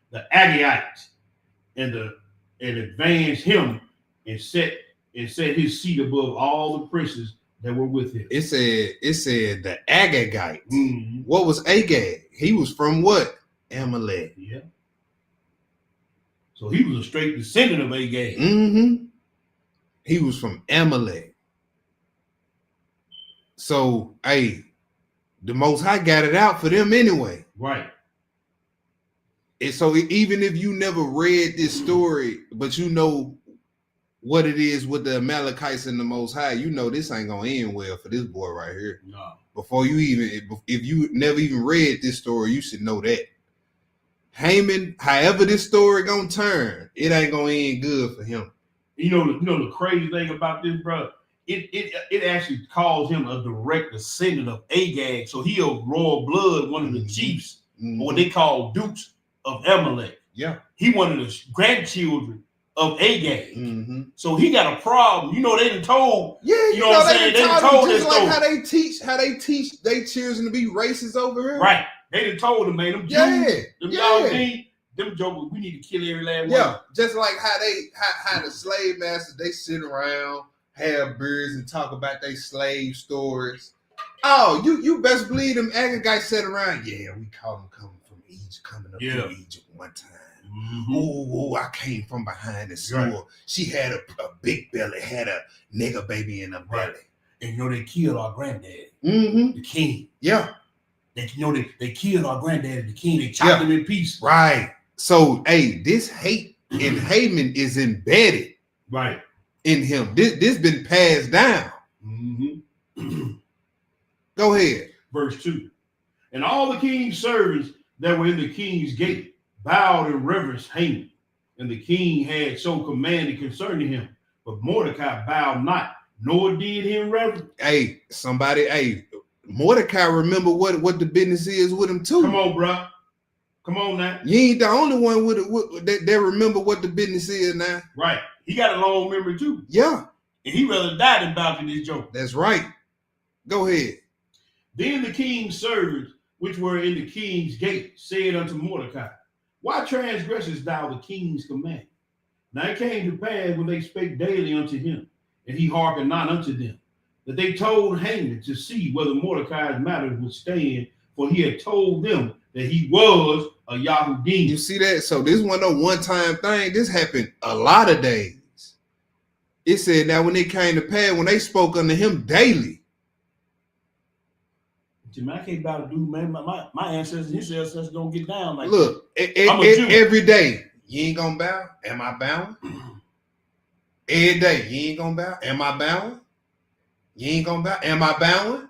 the Agagite, and advanced him and set his seat above all the princes that were with him. It said the Agagite. Mm-hmm. What was Agag? He was from what? Amalek. Yeah. So he was a straight descendant of Agag. Mm-hmm. He was from Amalek. So, hey, the Most High got it out for them anyway. Right. And so even if you never read this story, but you know what it is with the Amalekites and the Most High, you know this ain't gonna end well for this boy right here. No. Before you even, if you never even read this story, you should know that. Haman, however this story gonna turn, it ain't gonna end good for him. You know the crazy thing about this, brother, it actually calls him a direct descendant of Agag. So he of royal blood, one of the chiefs, or what they call dukes of Amalek. Yeah. He one of the grandchildren of Agag. Mm-hmm. So he got a problem. You know, they done told. Yeah, you know what I'm saying? They done told just this like how they teach their children to be racist over here. Right. They done told them, man, them Jews, them them jokers, we need to kill every last one. Yeah, just like how the slave masters, they sit around, have beers, and talk about their slave stories. Oh, you best believe them Agagites sat around. Yeah, we caught them coming from Egypt, coming up through Egypt one time. Mm-hmm. Oh, I came from behind the store. Right. She had a big belly, had a nigger baby in her belly. And they killed our granddad, the king. Yeah. They killed our granddad, the king. They chopped him in pieces. Right. So, hey, this hate in Haman is embedded in him. This been passed down. Go ahead. Verse 2. And all the king's servants that were in the king's gate bowed in reverence Haman. And the king had so commanded concerning him. But Mordecai bowed not, nor did him reverence. Hey, Mordecai remember what the business is with him too. Come on, bro. Come on now. You ain't the only one that remember what the business is now. Right. He got a long memory too. Yeah. And he rather die than bow to this joke. That's right. Go ahead. Then the king's servants, which were in the king's gate, said unto Mordecai, why transgressest thou the king's command? Now it came to pass when they spake daily unto him, and he hearkened not unto them, that they told Haman to see whether Mordecai's matter would stand, for he had told them that he was a Yahudin. You see that? So this wasn't a one-time thing. This happened a lot of days. It said now when it came to pass, when they spoke unto him daily. Man, I can't bow to dude, man. My ancestors and his ancestors don't get down like look, every day. You ain't gonna bow? Am I bowing? Every day, you ain't gonna bow? Am I bowing? You ain't gonna bow? Am I bowing?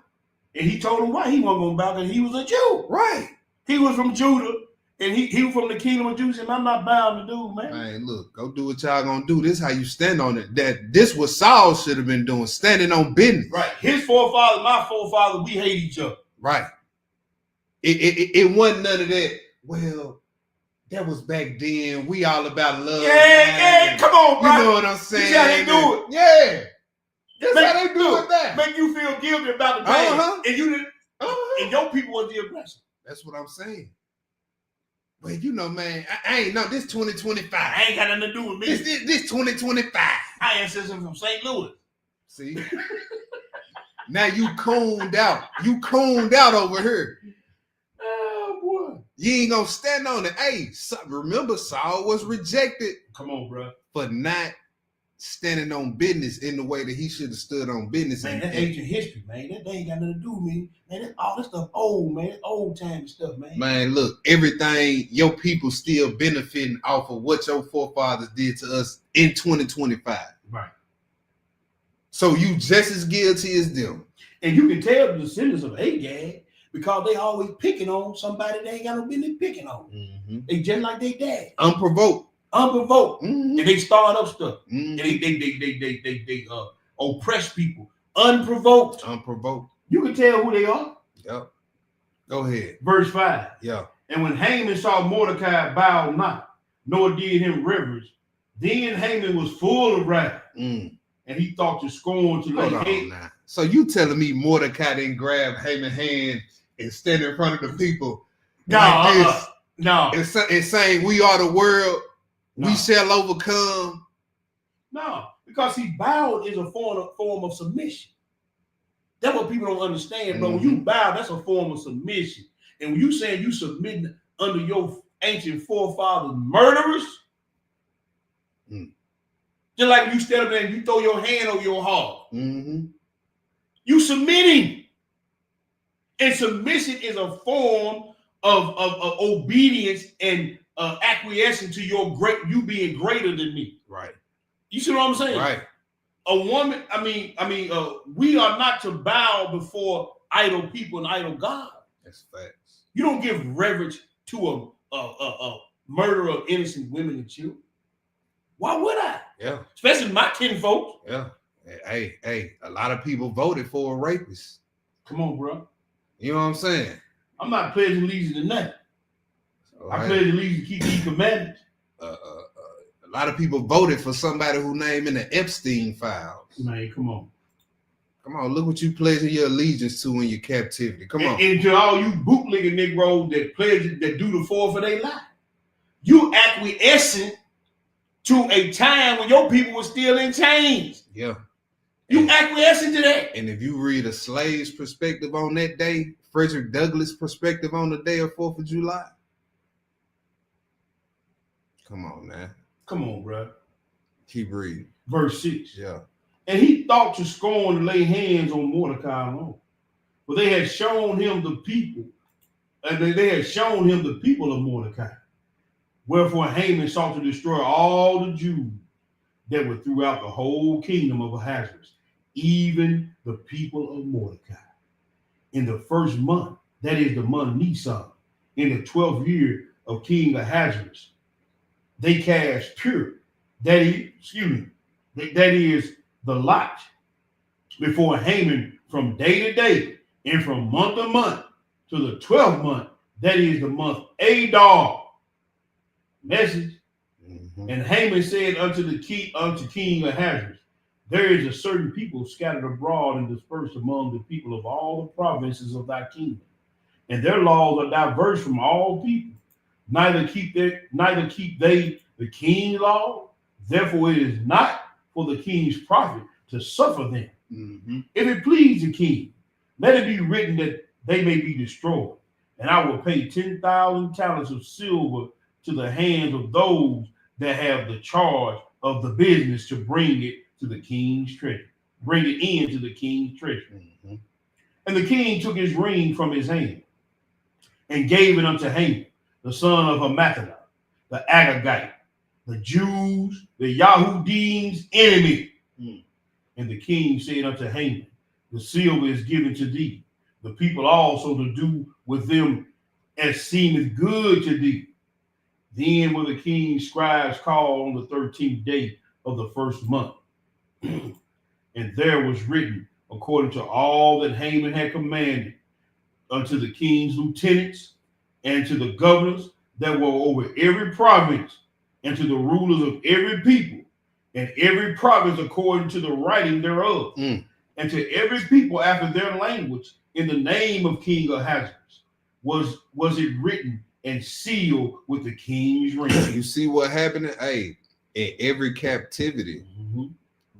And he told him why he wasn't gonna bow, because he was a Jew. Right. He was from Judah, and he was from the kingdom of Judah, and I'm not bound to do, man. Man, look, go do what y'all gonna do. This how you stand on it. This what Saul should have been doing, standing on business. Right. His forefather, my forefather, we hate each other. Right. It wasn't none of that. Well, that was back then. We all about love. Yeah, come on, bro. You know what I'm saying? That's how they do it. Yeah. That's how they do it back. Make you feel guilty about the past. And you didn't. And your people was the aggressor. That's what I'm saying. Well, you know, man, I ain't know this 2025. I ain't got nothing to do with me. This 2025. My ancestors from St. Louis. See? Now you coned out. You coned out over here. Oh, boy. You ain't gonna stand on it. Hey, remember Saul was rejected. Come on, bro. For not standing on business in the way that he should have stood on business. Man, that's ancient history, man. That ain't got nothing to do with me. Man, all this stuff old, man. That's old time stuff, man. Man, look, everything, your people still benefiting off of what your forefathers did to us in 2025. Right. So you just as guilty as them. And you can tell the descendants of Agag because they always picking on somebody they ain't got no business picking on. Mm-hmm. They just like they dad. Unprovoked. Mm-hmm. And they start up stuff. Mm-hmm. And they oppress people. Unprovoked. You can tell who they are. Yep. Go ahead. Verse 5. Yeah. And when Haman saw Mordecai bow not, nor did him reverence, then Haman was full of wrath. And he thought to scorn to lay hands. So you telling me Mordecai didn't grab Haman's hand and stand in front of the people? No. It's saying we are the world. No. We shall overcome. No, because he bowed is a form of submission. That's what people don't understand, bro. When you bow, that's a form of submission. And when you saying you submitting under your ancient forefathers murderers, just like when you stand up there and you throw your hand over your heart, you submitting. And submission is a form of obedience and acquiescing to you being greater than me. Right. You see what I'm saying? Right. A woman, we are not to bow before idol people and idol God. That's facts. You don't give reverence to a murderer of innocent women and children. Why would I? Yeah. Especially my kinfolk. Yeah. Hey, a lot of people voted for a rapist. Come on, bro. You know what I'm saying? I'm not pledging allegiance to nothing. Right. I pledge allegiance to keep these commandments. A lot of people voted for somebody who named in the Epstein files. Man, come on. Come on, look what you pledging your allegiance to in your captivity. Come on. And to all you bootlegging Negroes that do the fourth of their life. You acquiescing to a time when your people were still in chains. Yeah. You acquiescing to that. And if you read a slave's perspective on that day, Frederick Douglass' perspective on the day of 4th of July. Come on, man. Come on, bro. Keep reading. Verse 6. Yeah. And he thought to scorn to lay hands on Mordecai alone. For they had shown him the people, and they had shown him the people of Mordecai. Wherefore Haman sought to destroy all the Jews that were throughout the whole kingdom of Ahasuerus, even the people of Mordecai. In the first month, that is the month Nisan, in the 12th year of King Ahasuerus, they cast Purim, that is the lot, before Haman from day to day and from month to month to the 12th month, that is the month Adar. Message. Mm-hmm. And Haman said unto King Ahasuerus, there is a certain people scattered abroad and dispersed among the people of all the provinces of thy kingdom, and their laws are diverse from all people. Neither keep they the king's law. Therefore, it is not for the king's profit to suffer them. Mm-hmm. If it please the king, let it be written that they may be destroyed. And I will pay 10,000 talents of silver to the hands of those that have the charge of the business to bring it to the king's treasury. Bring it into the king's treasury. Mm-hmm. And the king took his ring from his hand and gave it unto Haman, the son of Hammedatha, the Agagite, the Jews, the Yahudims' enemy. Mm. And the king said unto Haman, the silver is given to thee, the people also to do with them as seemeth good to thee. Then were the king's scribes called on the 13th day of the first month. And there was written, according to all that Haman had commanded, unto the king's lieutenants and to the governors that were over every province, and to the rulers of every people, and every province according to the writing thereof, and to every people after their language, in the name of King Ahasuerus, was it written and sealed with the king's ring. You see what happened? Hey, in every captivity,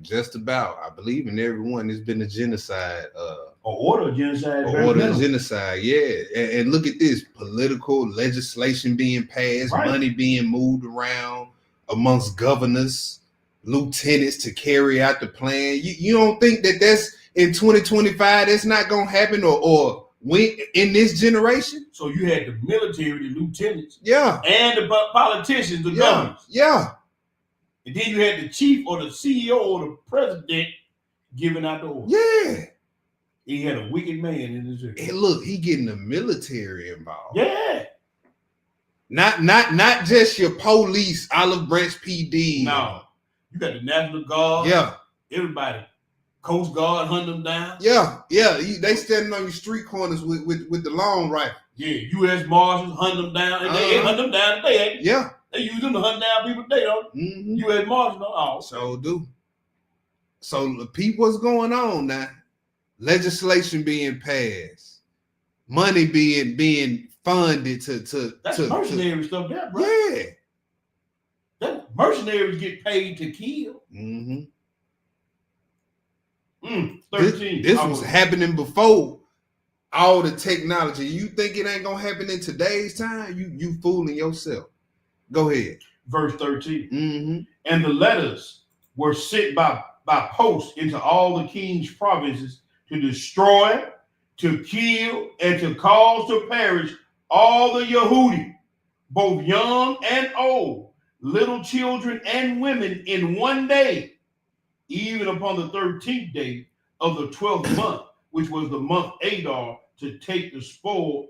just about, I believe in every one, there's been a genocide. Order of genocide. Order of genocide, yeah. And look at this, political legislation being passed, right. Money being moved around amongst governors, lieutenants to carry out the plan. You don't think that that's in 2025, that's not going to happen or when in this generation? So you had the military, the lieutenants, yeah, and the politicians, the governors, yeah. And then you had the chief or the CEO or the president giving out the order. Yeah. He had a wicked man in his ear. And look, he getting the military involved. Yeah. Not just your police, Olive Branch PD. No. You got the National Guard. Yeah. Everybody. Coast Guard hunting them down. Yeah. They standing on your street corners with the long rifle. Yeah. U.S. Marshals hunting them down. And they hunt them down today. Yeah. They use them to hunt down people today, don't they? Mm-hmm. U.S. Marshals. Oh. So do. So peep what's going on now. Legislation being passed. Money being funded to that's mercenary stuff there, bro. Yeah. That mercenaries get paid to kill. 13. This was happening before all the technology. You think it ain't gonna happen in today's time? You fooling yourself. Go ahead. Verse 13. And the letters were sent by post into all the king's provinces to destroy, to kill, and to cause to perish all the Yehudi, both young and old, little children and women, in one day, even upon the 13th day of the 12th month, which was the month Adar, to take the spoil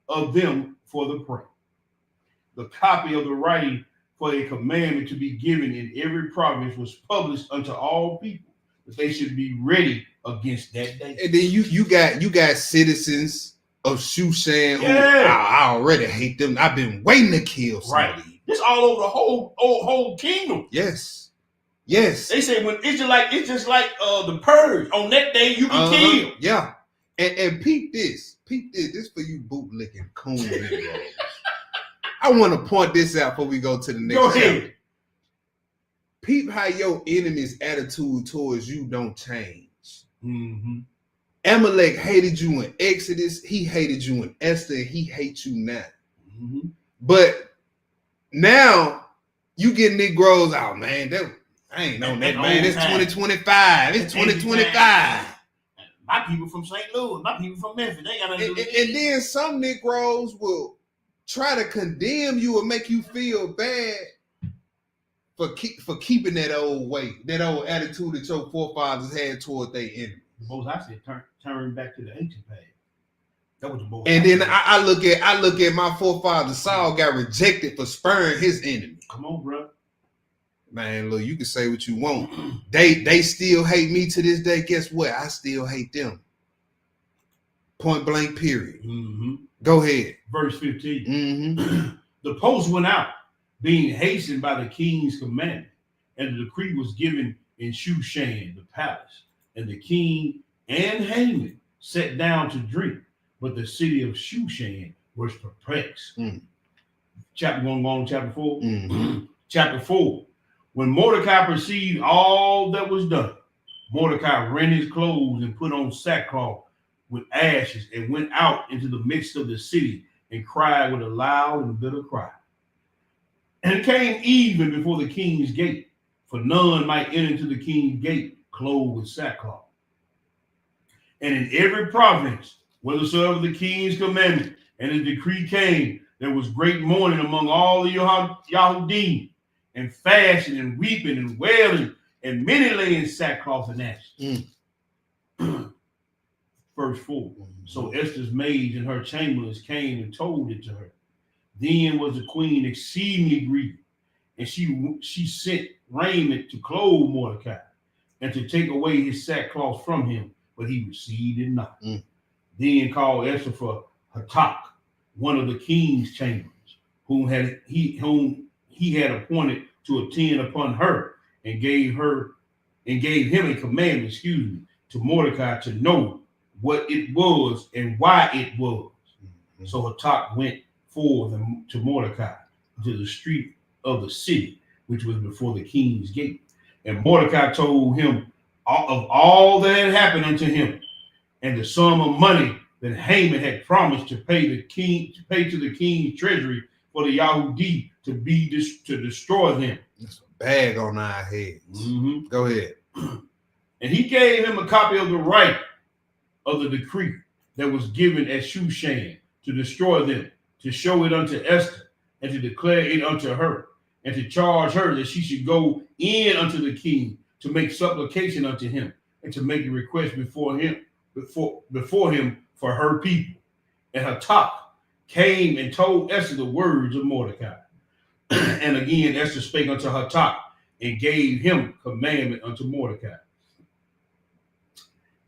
of them for the prey. The copy of the writing for a commandment to be given in every province was published unto all people, that they should be ready against that day. And then you got citizens of Shushan who I already hate them. I've been waiting to kill somebody. Right. This all over the whole kingdom. Yes. They say when it's just like the purge. On that day you can kill. Yeah. And peep this. This for you bootlicking coon Negroes. I want to point this out before we go to the next Go chapter. ahead. Peep how your enemy's attitude towards you don't change. Mm-hmm. Amalek hated you in Exodus. He hated you in Esther. And he hates you now. Mm-hmm. But now you get Negroes out, man. I ain't know that, man. It's 2025. It's 2025. My people from St. Louis, my people from Memphis, they got nothing to do with it. And then some Negroes will try to condemn you or make you feel bad for keeping that old way, that old attitude that your forefathers had toward their enemy. Both I said turn back to the ancient past. That was the both. And then I look at my forefather Saul got rejected for spurring his enemy. Come on, bro. Man, look, you can say what you want. They still hate me to this day. Guess what? I still hate them. Point blank, period. Mm-hmm. Go ahead. Verse 15. Mm-hmm. The post went out, being hastened by the king's commandment, and the decree was given in Shushan, the palace. And the king and Haman sat down to drink, but the city of Shushan was perplexed. Chapter 1, chapter 4. Mm-hmm. Chapter 4. When Mordecai perceived all that was done, Mordecai rent his clothes and put on sackcloth with ashes and went out into the midst of the city and cried with a loud and bitter cry. And it came even before the king's gate, for none might enter into the king's gate clothed with sackcloth. And in every province, whithersoever the king's commandment and the decree came, there was great mourning among all the Yahudim, and fasting and weeping and wailing, and many lay in sackcloth and ashes. Verse 4. So Esther's maids and her chamberlains came and told it to her. Then was the queen exceedingly grieved, and she sent raiment to clothe Mordecai and to take away his sackcloth from him, but he received it not. Then called Esther for Hatak, one of the king's chamberlains, whom he had appointed to attend upon her, and gave him a commandment, to Mordecai to know what it was and why it was. So Hatak went forth to Mordecai to the street of the city, which was before the king's gate. And Mordecai told him of all that had happened unto him, and the sum of money that Haman had promised to pay to the king's treasury for the Yahudi to destroy them. That's a bag on our heads. Mm-hmm. Go ahead. And he gave him a copy of the right of the decree that was given at Shushan to destroy them, to show it unto Esther, and to declare it unto her, and to charge her that she should go in unto the king to make supplication unto him, and to make a request before him for her people. And Hatak came and told Esther the words of Mordecai. And again Esther spake unto Hatak and gave him commandment unto Mordecai.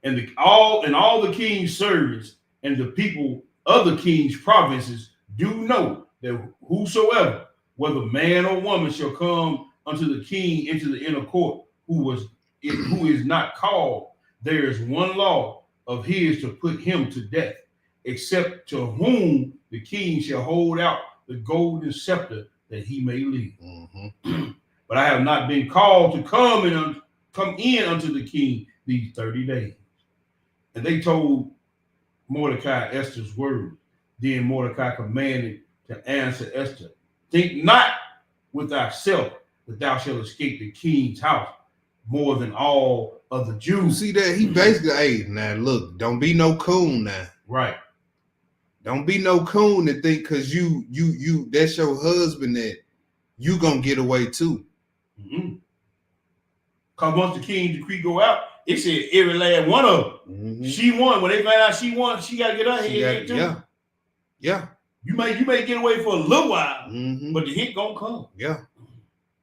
And all the king's servants and the people of the king's provinces do know that whosoever, whether man or woman, shall come unto the king into the inner court, who is not called, there is one law of his to put him to death, except to whom the king shall hold out the golden scepter that he may live. Mm-hmm. But I have not been called to come in unto the king these 30 days. And they told Mordecai Esther's word. Then Mordecai commanded to answer Esther, think not with thyself that thou shalt escape the king's house more than all of the Jews. See that he basically, hey, now look, don't be no coon now. Right. Don't be no coon to think because you that's your husband that you gonna get away too. Mm-hmm. Cause once the king's decree go out, it said every last one of them. Mm-hmm. She won. When they find out she won, she gotta get her head too. Yeah. You may get away for a little while, mm-hmm. but the hit gonna come. Yeah.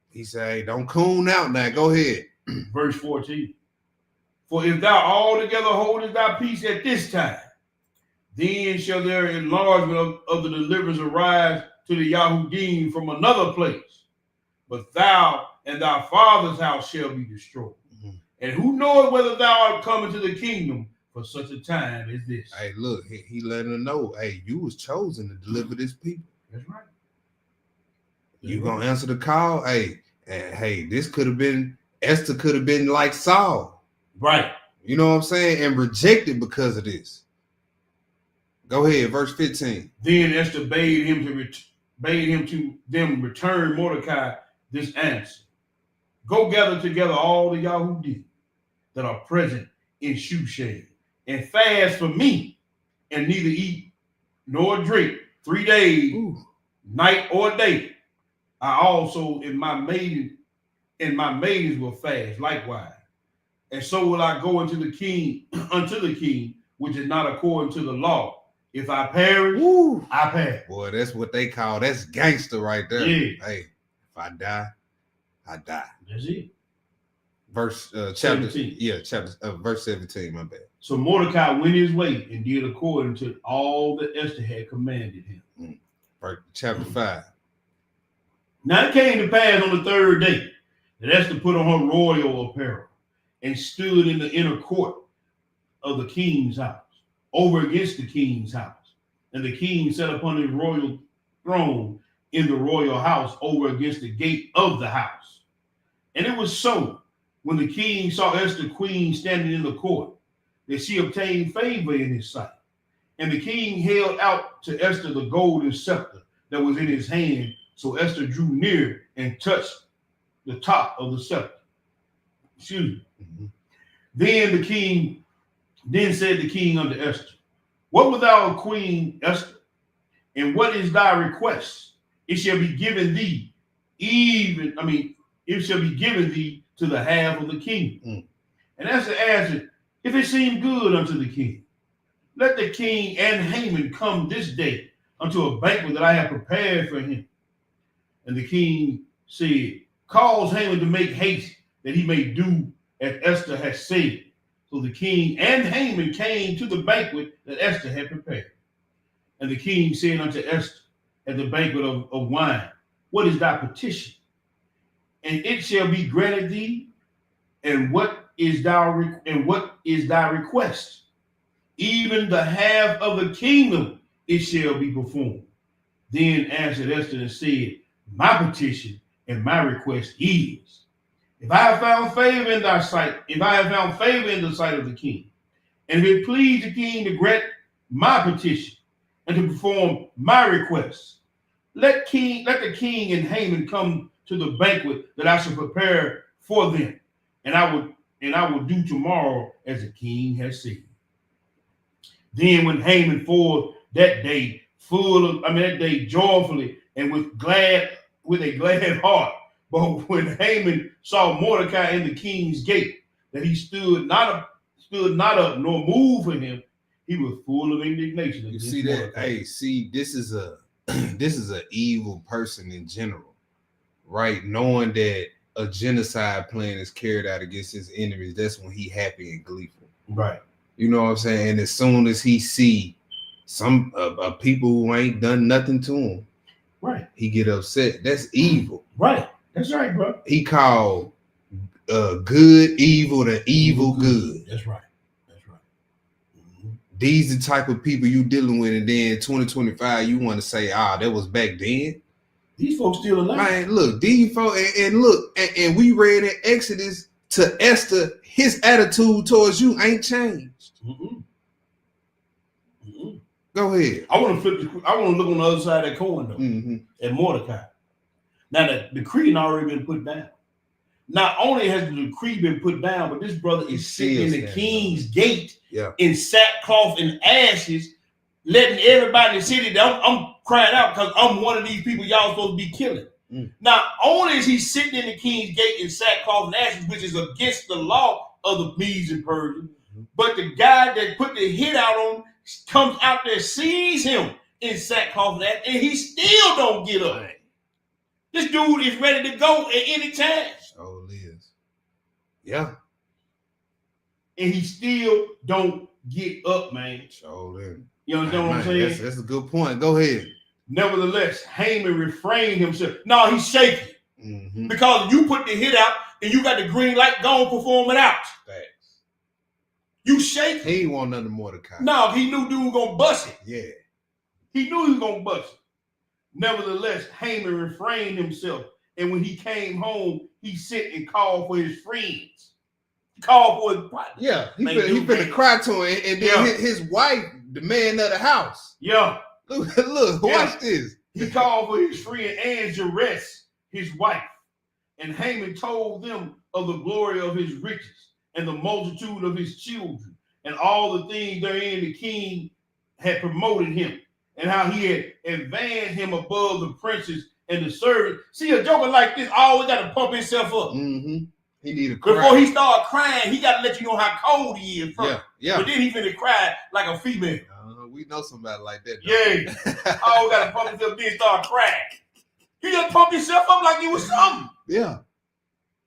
He said, hey, don't coon out now. Go ahead. Verse 14. For if thou altogether holdest thy peace at this time, then shall their enlargement of the deliverance arise to the Yahudim from another place. But thou and thy father's house shall be destroyed. Mm-hmm. And who knoweth whether thou art coming to the kingdom for such a time as this? Hey, look, he letting her know, hey, you was chosen to deliver this people. That's right. You gonna answer the call? Hey, this could have been Esther. Could have been like Saul, right? You know what I'm saying, and rejected because of this. Go ahead, verse 15. Then Esther bade him to them return Mordecai this answer: Go gather together all the Yahudi that are present in Shushan, and fast for me, and neither eat nor drink 3 days, night or day. I also and my maidens will fast likewise. And so will I go unto the king, which is not according to the law. If I perish, I perish. Boy, that's what they call, that's gangster right there. Yeah. Hey, if I die, I die. That's it. Verse chapter 17. Verse 17, my bad. So Mordecai went his way and did according to all that Esther had commanded him. Chapter 5. Now it came to pass on the third day that Esther put on her royal apparel and stood in the inner court of the king's house, over against the king's house. And the king sat upon his royal throne in the royal house, over against the gate of the house. And it was so, when the king saw Esther queen standing in the court, that she obtained favor in his sight. And the king held out to Esther the golden scepter that was in his hand. So Esther drew near and touched the top of the scepter. Excuse me. Mm-hmm. Then said the king unto Esther, What wilt thou, Queen Esther? And what is thy request? It shall be given thee, it shall be given thee to the half of the kingdom. And Esther answered, If it seem good unto the king, let the king and Haman come this day unto a banquet that I have prepared for him. And the king said, Cause Haman to make haste, that he may do as Esther has said. So the king and Haman came to the banquet that Esther had prepared. And the king said unto Esther at the banquet of wine, What is thy petition? And it shall be granted thee. And what is thy request? Even the half of the kingdom it shall be performed. Then answered Esther and said, My petition and my request is, if I have found favor in thy sight, if I have found favor in the sight of the king, and if it please the king to grant my petition and to perform my request, let the king and Haman come to the banquet that I shall prepare for them, and I will do tomorrow as the king has said. Then when Haman forth that day joyfully and with a glad heart. But when Haman saw Mordecai in the king's gate, that he stood not up nor moved for him, he was full of indignation. You see that? Mordecai. Hey, see, this is an evil person in general, right? Knowing that a genocide plan is carried out against his enemies, that's when he happy and gleeful. Right. You know what I'm saying? And as soon as he see some people who ain't done nothing to him, right, he get upset. That's evil. Right. That's right, bro. He called good evil to evil good. That's right. That's right. Mm-hmm. These the type of people you dealing with, and then 2025, you want to say, that was back then. These folks still alive. Man, look, these folks, and look, and we read in Exodus to Esther, his attitude towards you ain't changed. Mm-hmm. Mm-hmm. Go ahead. I want to look on the other side of that coin, though, at Mordecai. Now, the decree had already been put down. Not only has the decree been put down, but this brother is sitting in the king's gate in sackcloth and ashes, letting everybody in the city, I'm crying out because I'm one of these people y'all supposed to be killing. Not only is he sitting in the king's gate in sackcloth and ashes, which is against the law of the Medes and Persians, but the guy that put the hit out on him comes out there, sees him in sackcloth and ashes, and he still don't get up. This dude is ready to go at any time. Oh, it is. Yeah. And he still don't get up, man. Sure is. You understand what I'm saying? That's a good point. Go ahead. Nevertheless, Haman refrained himself. No, he's shaking. Mm-hmm. Because you put the hit out and you got the green light, go and perform it out. Thanks. You shaking. He ain't want nothing Mordecai. No, he knew dude was going to bust it. Yeah. He knew he was going to bust it. Nevertheless, Haman refrained himself, and when he came home, he sent and called for his friends. He called for his partner. Yeah, he finna cry to him, and then his wife, the man of the house. Yeah. Look, watch this. He called for his friend and Zeresh, his wife. And Haman told them of the glory of his riches and the multitude of his children and all the things therein the king had promoted him and how he had advanced him above the princes and the servants. See, a joker like this always got to pump himself up. Mm-hmm. He need to cry. Before he start crying, he got to let you know how cold he is first. Yeah. But then he finna cry like a female. We know somebody like that. Yeah. Always got to pump himself up, then start crying. You just pump yourself up like you was something. Yeah.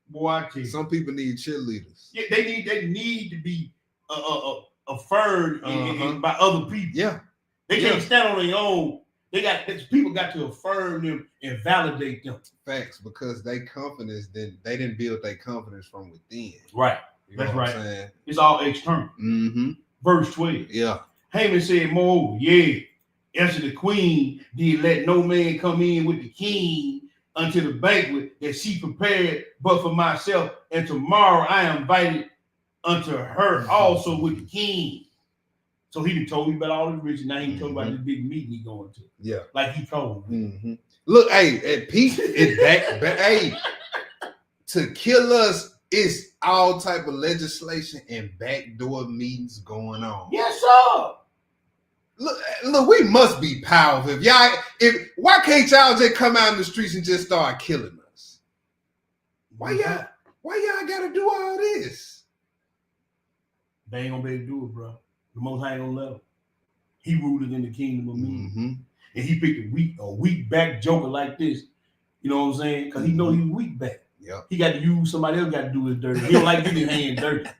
Boy, I tell you. Some people need cheerleaders. Yeah, they need to be affirmed by other people. Yeah. They can't stand on their own. People got to affirm them and validate them. Facts, because they confidence, then they didn't build their confidence from within. Right. You know That's what right. I'm saying? It's all external. Mm-hmm. Verse 12. Yeah. Haman said, moreover, answered the queen, did let no man come in with the king unto the banquet that she prepared, but for myself, and tomorrow I am invited unto her also with the king. So he done told me about all the riches. Now he told me about this big meeting he going to. Yeah. Like he told me. Mm-hmm. Look, hey, at peace, hey, to kill us, it's all type of legislation and backdoor meetings going on. Yes, sir. Look, we must be powerful. Why can't y'all just come out in the streets and just start killing us? Why y'all gotta do all this? They ain't gonna be able to do it, bro. The Most High ain't gonna let him. He ruled in the kingdom of men. Mm-hmm. And he picked a weak back joker like this. You know what I'm saying? Because he know he's weak back. Yep. He got to use somebody else got to do his dirty. He don't like getting his hands dirty.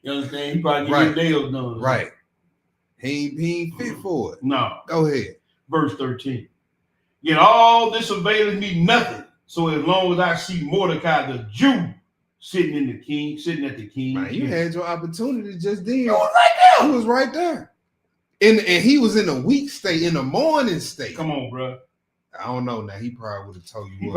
You understand? He probably get his nails done. Right. He ain't fit for it. No. Go ahead. Verse 13. Yet all this availeth me nothing. So as long as I see Mordecai the Jew sitting at the king. Man, you had your opportunity just then. He was right there. He was right there. And he was in a weak state, in a morning state. Come on, bro. I don't know. Now he probably would have told you. He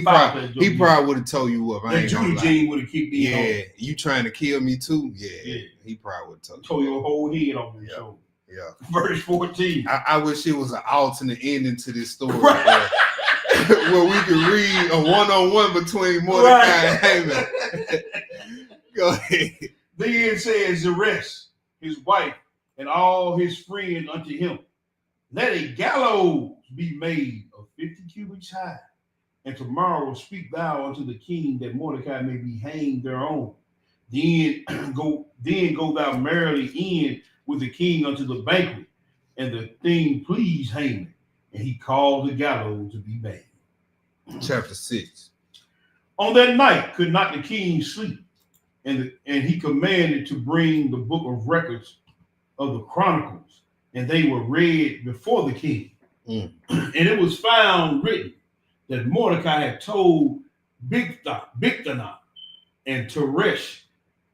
probably would have told you what. That Jew gene would have kicked me. Yeah, you trying to kill me too? Yeah. He probably would have told your whole head off your shoulder. Yeah. Verse 14. I wish it was an alternate ending to this story where we could read a one-on-one between Mordecai and Haman. Go ahead. Then says Zeresh, his wife, and all his friends unto him, let a gallows be made of 50 cubits high, and tomorrow speak thou unto the king that Mordecai may be hanged thereon. Then go thou merrily in with the king unto the banquet, and the thing pleased Haman, and he caused the gallows to be made. Chapter 6. On that night could not the king sleep, and he commanded to bring the book of records of the Chronicles, and they were read before the king. And it was found written that Mordecai had told Bigthana and Teresh,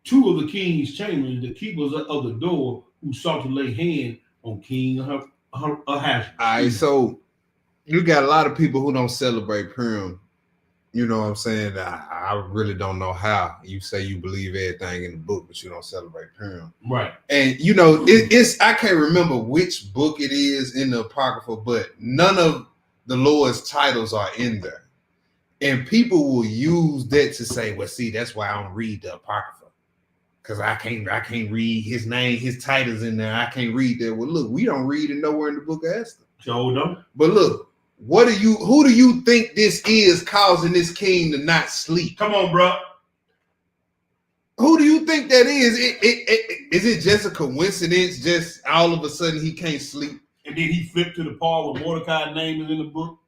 two of the king's chamberlains, the keepers of the door, who sought to lay hand on King Ahasuerus. All right, so you got a lot of people who don't celebrate Purim. You know what I'm saying? I really don't know how. You say you believe everything in the book, but you don't celebrate Purim. Right. And, you know, it's I can't remember which book it is in the Apocrypha, but none of the Lord's titles are in there. And people will use that to say, well, see, that's why I don't read the Apocrypha. Because I can't read his name, his titles in there. I can't read that. Well, look, we don't read it nowhere in the book of Esther. Sure don't. But look, who do you think this is causing this king to not sleep? Come on, bro. Who do you think that is? Is it just a coincidence? Just all of a sudden he can't sleep? And then he flipped to the part where Mordecai's name is in the book.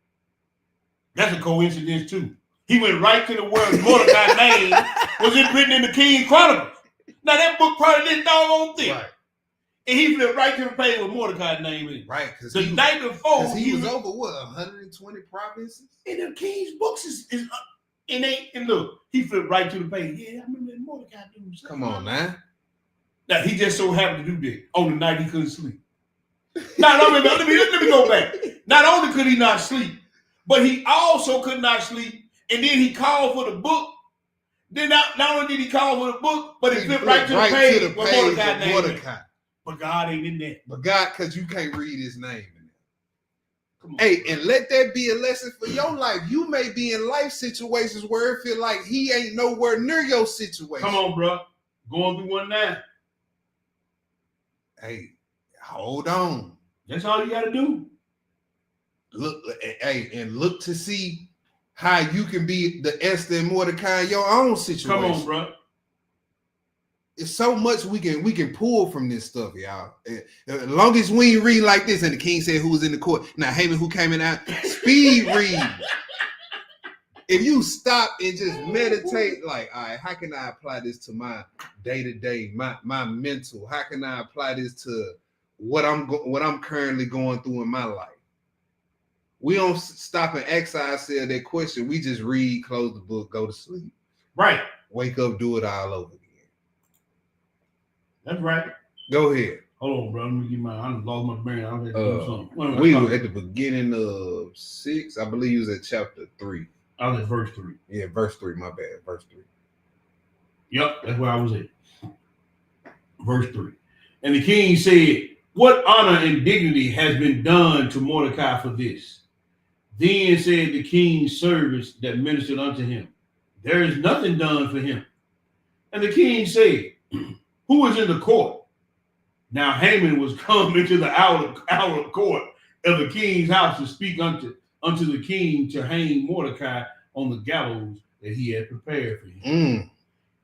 That's a coincidence too. He went right to the word Mordecai's name was written in the King's Chronicles. Now that book probably didn't doggone thing. Right. And he flipped right to the page with Mordecai's name in it. Right. Because the night before he was over what, 120 provinces? And the King's books is and look, he flipped right to the page. Yeah, I remember that Mordecai dude. Come on, man. Now he just so happened to do that on the night he couldn't sleep. Now, let me go back. Not only could he not sleep, but he also could not sleep. And then he called for the book. Then not only did he call for the book, but he flipped right to the page where Mordecai name. But God ain't in there. But God, because you can't read his name. Come on, hey, and let that be a lesson for your life. You may be in life situations where it feel like he ain't nowhere near your situation. Come on, bro. Going through one now. Hey, hold on. That's all you got to do. Look, hey, and look to see how you can be the Esther and Mordecai in your own situation. Come on, bro. It's so much we can pull from this stuff, y'all. As long as we read like this, and the king said who was in the court. Now Haman who came in out, speed read. If you stop and just meditate, like, all right, how can I apply this to my day-to-day, my mental? How can I apply this to what I'm currently going through in my life? We don't stop and ask ourselves that question. We just read, close the book, go to sleep. Right. Wake up, do it all over again. That's right. Go ahead. Hold on, bro. Let me get I lost my brain. I was do something. We were at the beginning of 6. I believe it was at chapter 3. I was at verse 3. Yeah, verse 3. My bad. Verse 3. Yep, that's where I was at. Verse 3. And the king said, "What honor and dignity has been done to Mordecai for this?" Then said the king's servants that ministered unto him, "There is nothing done for him." And the king said, "Who is in the court?" Now Haman was come into the outer court of the king's house to speak unto the king to hang Mordecai on the gallows that he had prepared for him.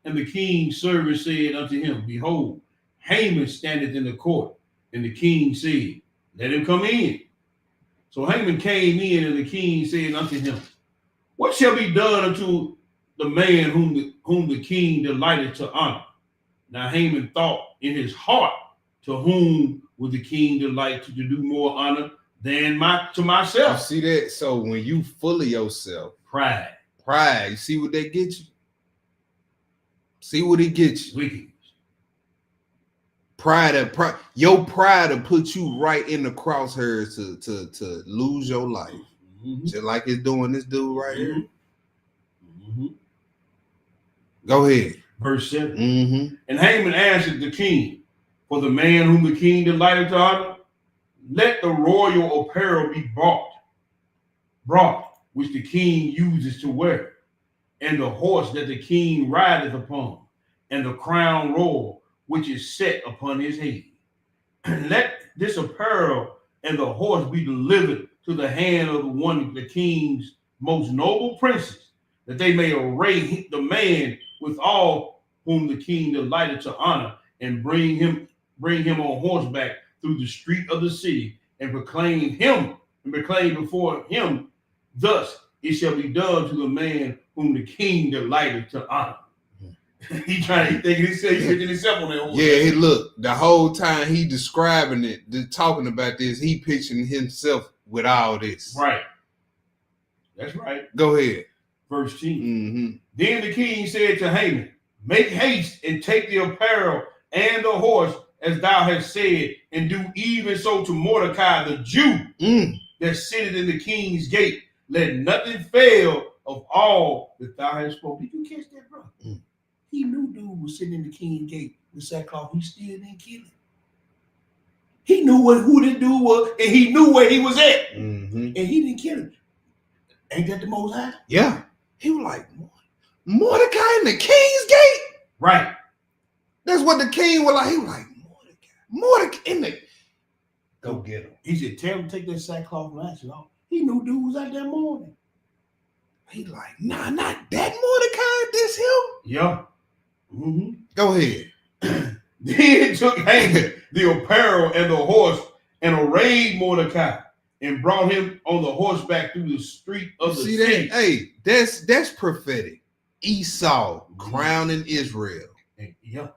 And the king's servant said unto him, "Behold, Haman standeth in the court." And the king said, "Let him come in." So Haman came in, and the king said unto him, "What shall be done unto the man whom the king delighted to honor?" Now Haman thought in his heart, to whom would the king delight to do more honor than to myself? You see that? So when you full of yourself, pride, you see what they get you? See what it gets you? Wickedness. Your pride will put you right in the crosshairs to lose your life. Mm-hmm. Just like it's doing this dude right here. Mm-hmm. Go ahead. Verse 7. Mm-hmm. And Haman answered the king, "For the man whom the king delighted to honor, let the royal apparel be brought, which the king uses to wear, and the horse that the king rideth upon, and the crown royal which is set upon his head. And let this apparel and the horse be delivered to the hand of one of the king's most noble princes, that they may array the man with all whom the king delighted to honor, and bring him on horseback through the street of the city, and proclaim before him, thus it shall be done to the man whom the king delighted to honor." He thinking he's picking himself on that horse. Yeah, look, the whole time he describing it, talking about this, he picturing himself with all this. Right. That's right. Go ahead. Verse 10. Mm-hmm. Then the king said to Haman, "Make haste and take the apparel and the horse, as thou hast said, and do even so to Mordecai the Jew that sitteth in the king's gate. Let nothing fail of all that thou hast spoken." Did you catch that, bro? He knew dude was sitting in the king's gate with sackcloth. He still didn't kill him. He knew who this dude was, and he knew where he was at, and he didn't kill him. Ain't that the Most High? Yeah. He was like, "Mordecai in the king's gate?" Right. That's what the king was like. He was like, Mordecai in the... Go get him. He said, "Tell him to take that sackcloth and ashes off." He knew dude was out that morning. He like, "Nah, not that Mordecai. This him?" Yeah. Mm-hmm. Go ahead. Then took Haman the apparel and the horse, and arrayed Mordecai, and brought him on the horseback through the street of the city. That? Hey, that's prophetic. Esau crowning Israel. Yeah.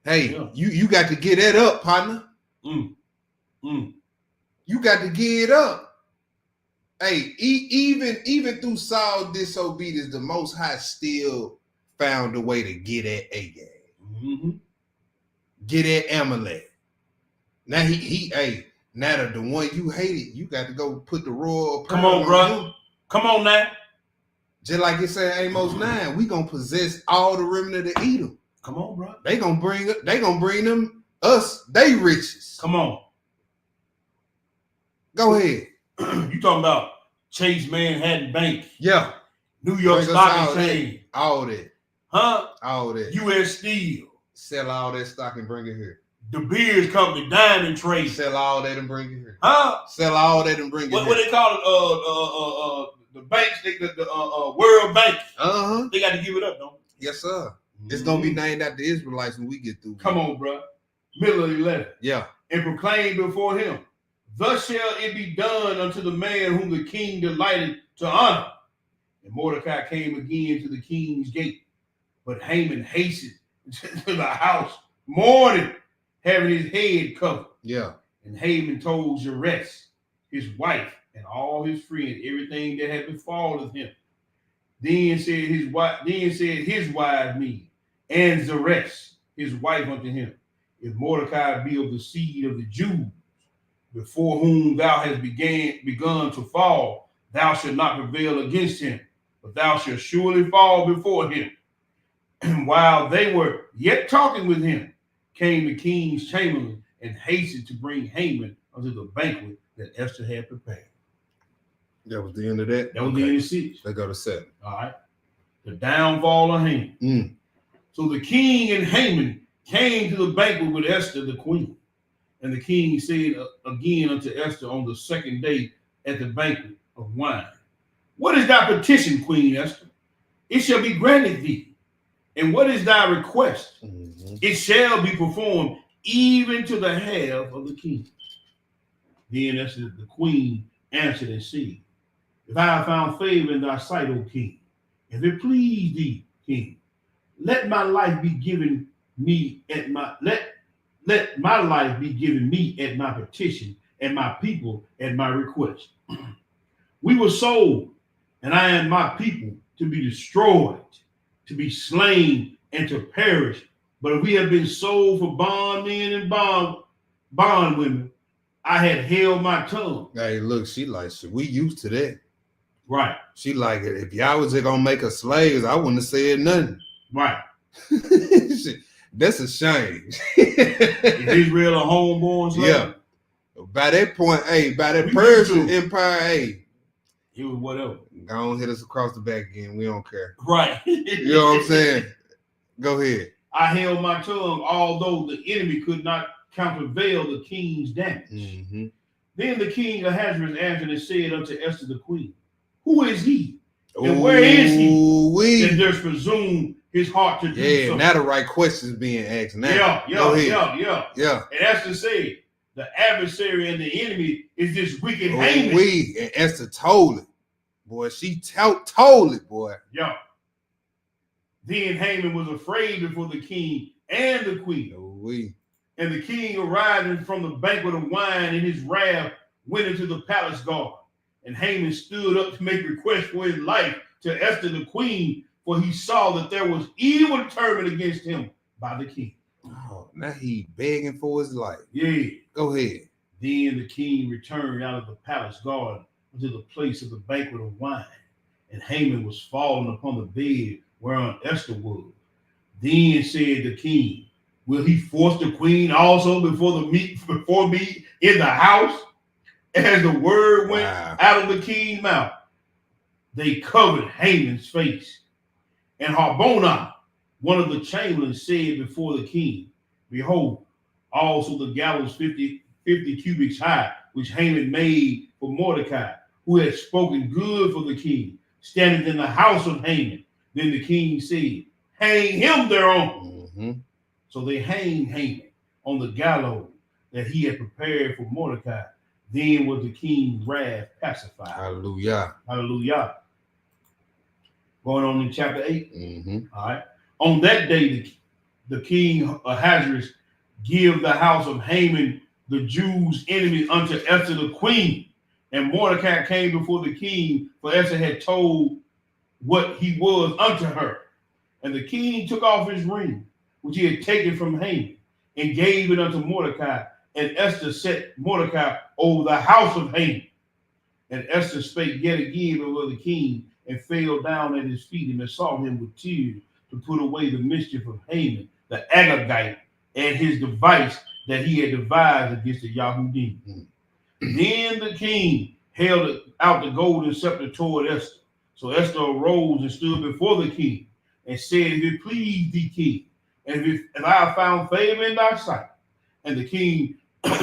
Hey, yeah. You got to get that up, partner. You got to get it up. Hey, even through Saul's disobedience, the Most High still found a way to get at Agag. Get at Amalek. Now he Now the one you hated, you got to go put the royal. Come on, bro. Come on now. Just like it said Amos 9, we gonna possess all the remnant of Edom. Come on, bro. They gonna bring them us they riches. Come on. Go ahead. You talking about Chase Manhattan Bank? Yeah. New York Bring us Stock Exchange. All that. Huh? All that. U.S. Steel. Sell all that stock and bring it here. The Beers Company, Diamond Trade. Sell all that and bring it here. Huh? Sell all that and bring it here. What they call it? The banks, the World Bank. Uh-huh. They got to give it up, don't they? Yes, sir. It's gonna be named after the Israelites when we get through. Come on, bro. Middle of the letter. Yeah. And proclaim before him, thus shall it be done unto the man whom the king delighted to honor. And Mordecai came again to the king's gate, but Haman hastened to the house, mourning, having his head covered. Yeah. And Haman told Zeresh, his wife, and all his friends everything that had befallen him. Then said his wife, me, and Zeresh, his wife, unto him, if Mordecai be of the seed of the Jews, before whom thou hast begun to fall, thou shalt not prevail against him, but thou shalt surely fall before him. And while they were yet talking with him, came the king's chamberlain and hastened to bring Haman unto the banquet that Esther had prepared. That was the end of that. That was the end of 6. They go to 7. All right. The downfall of Haman. So the king and Haman came to the banquet with Esther, the queen. And the king said again unto Esther on the second day at the banquet of wine, what is thy petition, Queen Esther? It shall be granted thee. And what is thy request? It shall be performed even to the half of the king. Then Esther, the queen, answered and said, if I have found favor in thy sight, O king, if it please thee, king, let my life be given me at my let my life be given me at my petition, and my people at my request. We were sold, and I am my people to be destroyed, to be slain, and to perish. But if we have been sold for bondmen and bondwomen, I had held my tongue. Hey, look, she like, we used to that. Right. She like, if y'all was gonna make us slaves, I wouldn't have said nothing. Right. That's a shame. Is Israel a homeborn slave? Yeah. By that point, by that Persian Empire, it was whatever. Go on, hit us across the back again. We don't care. Right. You know what I'm saying? Go ahead. I held my tongue, although the enemy could not countervail the king's damage. Then the king Ahasuerus answered and said unto Esther the queen, who is he? And where is he? And there's presumed his heart to do so. Now the right questions being asked now. Yeah. And Esther said, the adversary and the enemy is this wicked Haman. And Esther told it. Boy, she told it, boy. Yeah. Then Haman was afraid before the king and the queen. And the king arriving from the banquet of wine in his wrath went into the palace garden. And Haman stood up to make request for his life to Esther the queen, for he saw that there was evil determined against him by the king. Oh, now he begging for his life. Yeah. Go ahead. Then the king returned out of the palace garden into the place of the banquet of wine. And Haman was fallen upon the bed whereon Esther was. Then said the king, will he force the queen also before me in the house? As the word went out of the king's mouth, they covered Haman's face. And Harbonah, one of the chamberlains, said before the king, behold, also the gallows 50 cubits high, which Haman made for Mordecai, who had spoken good for the king, standing in the house of Haman. Then the king said, hang him thereon. So they hanged Haman on the gallows that he had prepared for Mordecai. Then was the king's wrath pacified. Hallelujah. Hallelujah. Going on in chapter 8. All right. On that day, the king Ahasuerus give the house of Haman, the Jews' enemy, unto Esther the queen. And Mordecai came before the king, for Esther had told what he was unto her. And the king took off his ring, which he had taken from Haman, and gave it unto Mordecai, And Esther set Mordecai over the house of Haman. And Esther spake yet again before the king, and fell down at his feet, and besought him with tears to put away the mischief of Haman, the Agagite, and his device that he had devised against the Yahudim. Then the king held out the golden scepter toward Esther. So Esther arose and stood before the king, and said, If it please thee, king, and if I have found favor in thy sight. And the king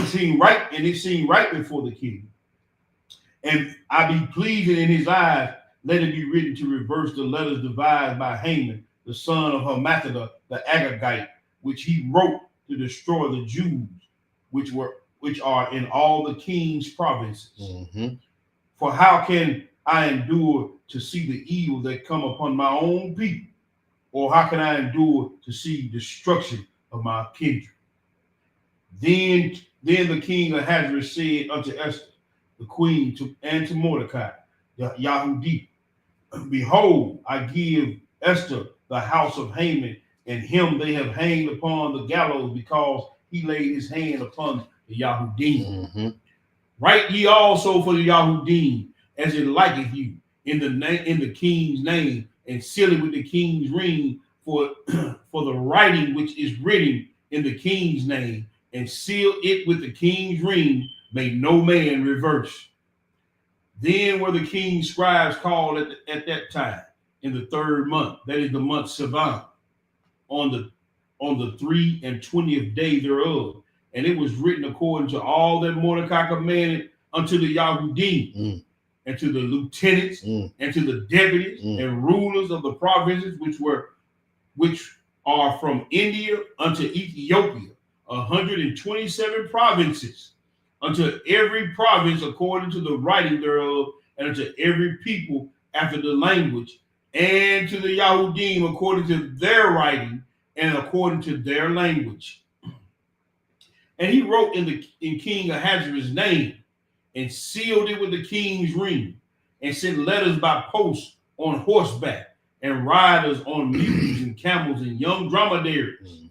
seemed right, and it seemed right before the king, and I be pleasing in his eyes, let it be written to reverse the letters devised by Haman, the son of Hammedatha, the Agagite, which he wrote to destroy the Jews, which are in all the king's provinces. Mm-hmm. For how can I endure to see the evil that come upon my own people? Or how can I endure to see destruction of my kindred? Then the king Ahasuerus said unto Esther, the queen, and to Mordecai, the Yahudi, Behold, I give Esther the house of Haman, and him they have hanged upon the gallows, because he laid his hand upon the Yahudim. Mm-hmm. Write ye also for the Yahudim, as it liketh you, in the king's name, and seal it with the king's ring, for the writing which is written in the king's name, and seal it with the king's ring, may no man reverse. Then were the king's scribes called at that time, in the 3rd month, that is the month Sivan, on the 23rd day thereof. And it was written according to all that Mordecai commanded unto the Yahudim, and to the lieutenants, and to the deputies and rulers of the provinces which are from India unto Ethiopia, 127 provinces, unto every province according to the writing thereof, and unto every people after the language, and to the Yahudim according to their writing and according to their language. And he wrote in King Ahasuerus' name, and sealed it with the king's ring, and sent letters by post on horseback, and riders on mules and camels and young dromedaries,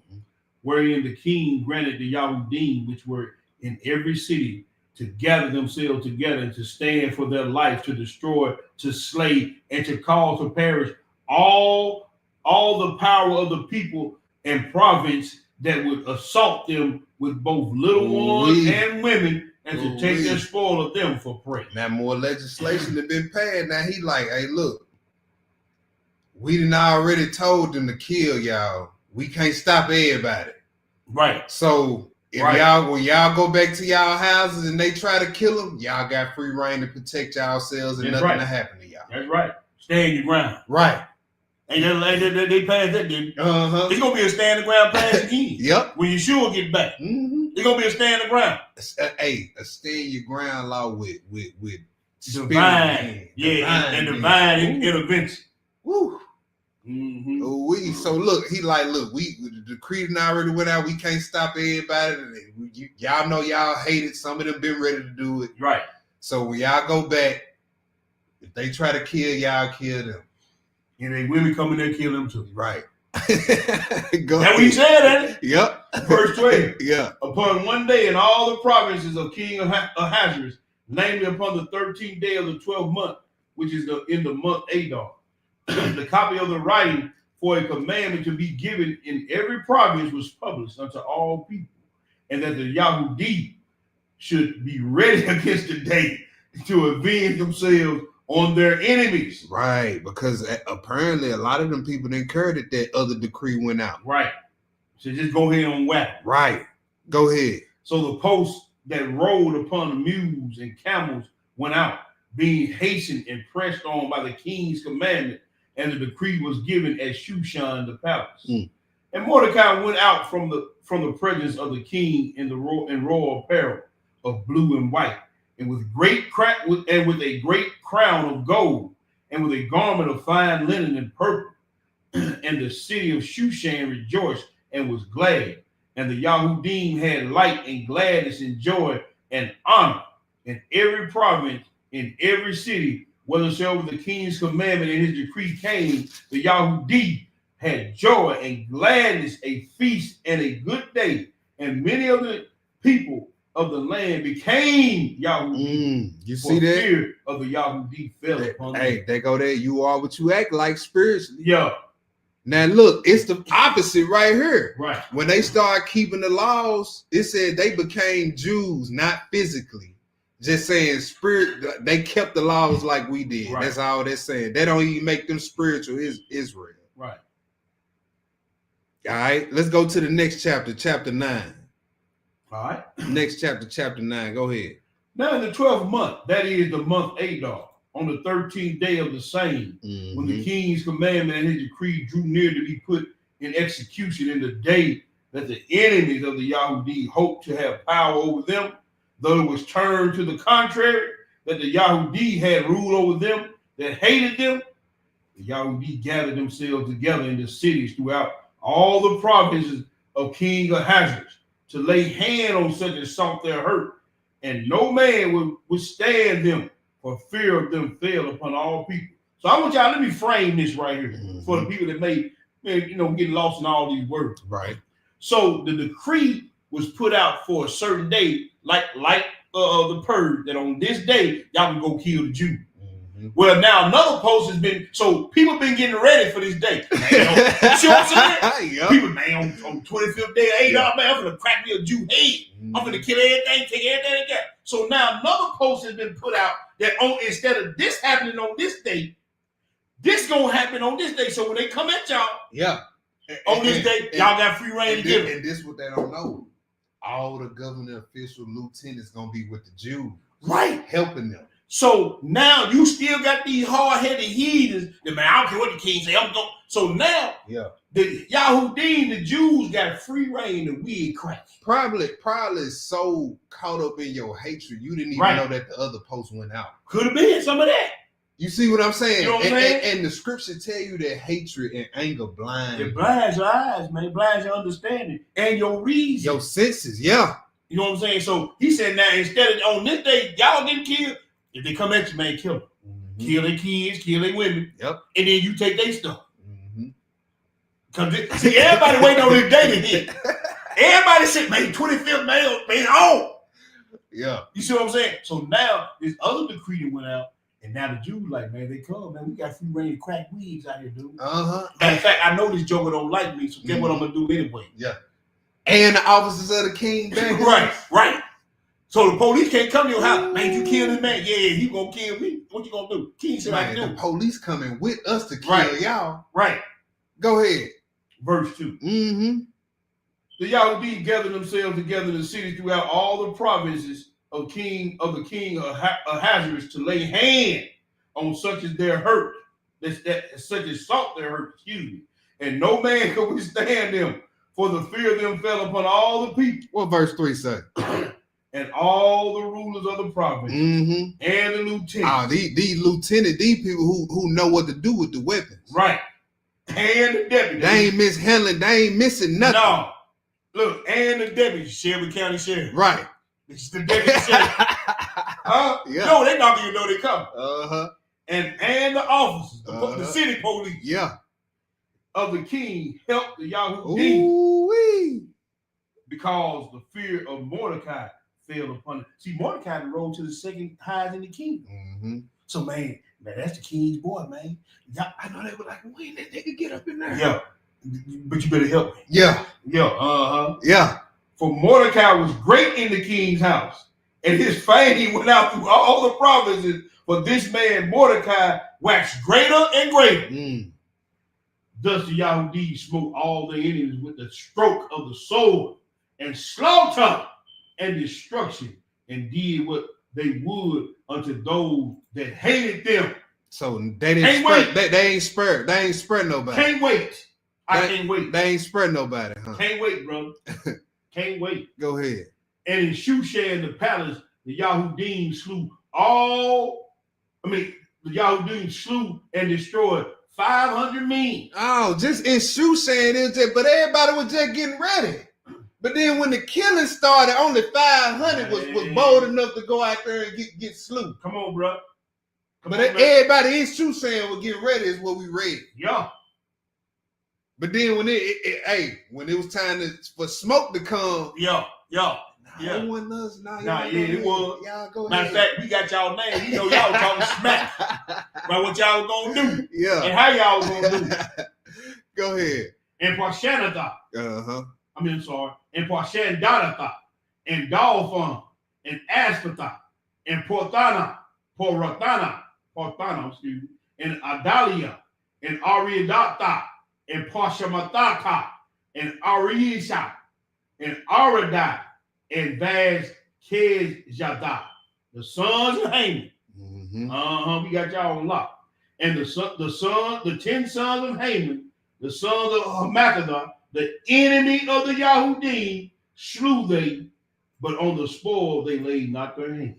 wherein the king granted the Yahudim, which were in every city, to gather themselves together and to stand for their life, to destroy, to slay, and to cause to perish all the power of the people and province that would assault them with both little ones and women, and to take their spoil of them for prey. Now more legislation have been passed. Now he like, hey, look, we done already told them to kill y'all. We can't stop everybody. Right. So if when y'all go back to y'all houses and they try to kill them, y'all got free reign to protect yourselves and nothing to happen to y'all. That's right. Stand your ground. Right. And they passed that, didn't It's going to be a stand the ground pass again. Yep. When Yeshua get back. It's going to be a stand the ground. A stand your ground law with divine. Divine intervention. Woo. So look, he like, look, the decree already went out. We can't stop everybody. Y'all know y'all hate it. Some of them been ready to do it. Right. So when y'all go back, if they try to kill y'all, kill them. And they women come in there, kill them too. Right. That's what he said, ain't it? Yep. Verse 12. Yeah. Upon one day in all the provinces of King Ahasuerus, namely upon the 13th day of the 12th month, which is in the month Adar, the copy of the writing for a commandment to be given in every province was published unto all people, and that the Yahudi should be ready against the day to avenge themselves on their enemies. Right, because apparently a lot of them people didn't care that other decree went out. Right. So just go ahead and whack. Right. Go ahead. So the posts that rode upon the mules and camels went out, being hastened and pressed on by the king's commandment, and the decree was given at Shushan the palace. And Mordecai went out from the presence of the king in royal apparel of blue and white, and with a great crown of gold, and with a garment of fine linen and purple. And the city of Shushan rejoiced and was glad, and the Yahudim had light and gladness and joy and honor in every province, in every city, whethersoever the king's commandment and his decree came. The Yahudi had joy and gladness, a feast and a good day, and many of the people of the land became Yahudi. You For see that? fear of the Yahudi fell upon them. Hey, they go there. You are what you act like spiritually. Yeah. Now look, it's the opposite right here. Right. When they start keeping the laws, it said they became Jews, not physically. Just saying spirit, they kept the laws like we did. Right. That's all they're saying. They don't even make them spiritual Israel. Right. All right, let's go to the next chapter, chapter 9. All right. Next chapter, chapter 9. Go ahead. Now in the 12th month, that is the month Adar, on the 13th day of the same, when the king's commandment and his decree drew near to be put in execution in the day that the enemies of the Yahudi hoped to have power over them, though it was turned to the contrary, that the Yahudi had ruled over them that hated them, the Yahudi gathered themselves together in the cities throughout all the provinces of King Ahasuerus to lay hand on such as sought their hurt, and no man would withstand them, for fear of them fell upon all people. So I want y'all, let me frame this right here for the people that may get lost in all these words. Right. So the decree was put out for a certain day, like the purge, that on this day y'all can go kill the Jew. Well, now another post has been, so people been getting ready for this day. Man, you see what I'm saying? Yep. People, man, on 25th day of Adar, man, I'm gonna crack me a Jew head. I'm gonna kill everything, take everything they got. So now another post has been put out that instead of this happening on this day, this gonna happen on this day. So when they come at y'all, on this day, y'all got free reign to give it. And this what they don't know. All the government official lieutenants gonna be with the Jews. Right. Helping them. So now you still got these hard-headed heathens that, man, I don't care what the king say, I'm going. So now the Yahudim, the Jews, got free reign to weed crack. Probably so caught up in your hatred, you didn't even know that the other post went out. Could have been some of that. You see what I'm saying? You know what I'm saying? And the scripture tell you that hatred and anger blind. It blinds your eyes, man. It blinds your understanding and your reason. Your senses, yeah. You know what I'm saying? So he said now, instead of on this day, y'all getting killed, if they come at you, man, kill them. Kill their kids, kill their women. Yep. And then you take their stuff. Because see, everybody waiting on this day to hit. Everybody said, man, 25th man, on. Yeah. You see what I'm saying? So now this other decree that went out, and now the Jews like, man, they come, man. We got free reign to crack weeds out here, dude. Matter of fact, I know this joker don't like me, so guess what I'm gonna do anyway? Yeah. And the officers of the king back. Right. So the police can't come to your house. Man, you kill this man. Yeah, you gonna kill me. What you gonna do? King said I can do. The police coming with us to kill y'all. Right. Go ahead. Verse 2. The Yahudi gathered themselves together in the cities throughout all the provinces of the king Ahasuerus to lay hand on such as their hurt, such as sought their hurt, and no man could withstand them, for the fear of them fell upon all the people. What verse 3 say? And all the rulers of the province and the lieutenants. These lieutenants, these people who know what to do with the weapons. Right. And the deputy. They ain't mishandling, they ain't missing nothing. No. Look, and the deputy, Shelby County Sheriff. Right. It's the deputy sheriff. Yeah. No, they not even know they come. And the officers, the city police. Yeah. Of the king helped the Yahudi because the fear of Mordecai fell upon it. See, Mordecai rose to the second highest in the kingdom. So, man, that's the king's boy, man. I know they were like, when that nigga get up in there? Yeah. But you better help me. Yeah. Yeah. For Mordecai was great in the king's house, and his fame went out through all the provinces. For this man, Mordecai, waxed greater and greater. Thus the Yahudi smote all their enemies with the stroke of the sword, and slaughter and destruction, and did what they would unto those that hated them. So they didn't spread. They ain't spread. They ain't spread nobody. Can't wait. I can't wait. They ain't spread nobody, huh? Can't wait, brother. Can't wait. Go ahead. And in Shushan the palace, the Yahudim slew and destroyed 500 men. Oh, just in Shushan, it was just, but everybody was just getting ready. But then when the killing started, only 500 was bold enough to go out there and get slew. Come on, bro. Everybody in Shushan was getting ready is what we read. Yeah. But then when it was time for smoke to come, yeah. Yeah. It wasn't us. Nah, it was. Y'all go Matter of ahead. fact, we got y'all name. You know y'all talking smack about what y'all gonna do Yeah. and how y'all gonna do it. Go ahead. And Pashanatha. Uh-huh. I'm sorry. And Pashandatha. And Dalphon. And Aspatha. And Porthana. Excuse me. And Adalia. And Ariadatha. And Pashamataka. And Ariisha. And Aradai. And Vaz Kezjada. The sons of Haman. Mm-hmm. We got y'all on lock. And the 10 sons of Haman, the sons of Hamathadah, the enemy of the Yahudim, slew they, but on the spoil they laid not their hand.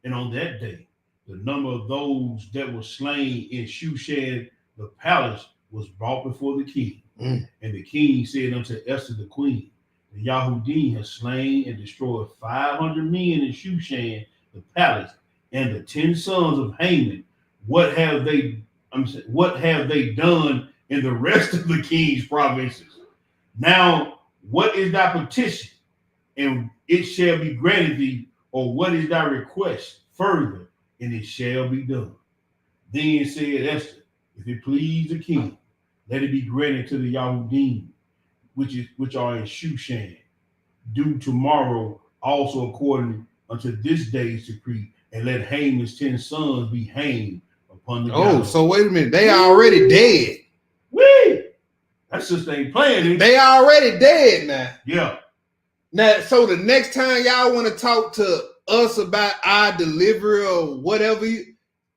And on that day, the number of those that were slain in Shushan, the palace, was brought before the king. And the king said unto Esther the queen, the Yahudim has slain and destroyed 500 men in Shushan, the palace, and the 10 sons of Haman. What have they done in the rest of the king's provinces? Now, what is thy petition? And it shall be granted thee, or what is thy request further? And it shall be done. Then said Esther, if it please the king, let it be granted to the Yahudim, which are in Shushan. Do tomorrow also according unto this day's decree, and let Haman's 10 sons be hanged upon the gallows. So wait a minute. They already dead. Whee! That sister ain't playing. They already dead now. Yeah. Now, so the next time y'all want to talk to us about our delivery or whatever,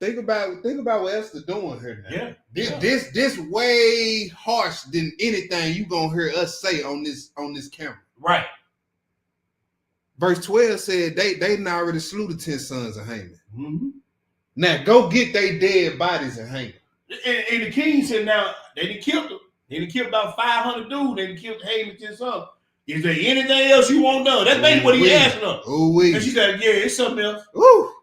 think about what Esther doing here now. Yeah. This way harsh than anything you gonna hear us say on this camera. Right. Verse 12 said they already slew the 10 sons of Haman. Mm-hmm. Now go get their dead bodies and hang them. And the king said, now they done killed them. They done killed about 500 dudes. They done killed Haman's 10 sons. Is there anything else you want done? That's basically what he asking her. And she said, yeah, it's something else. Ooh.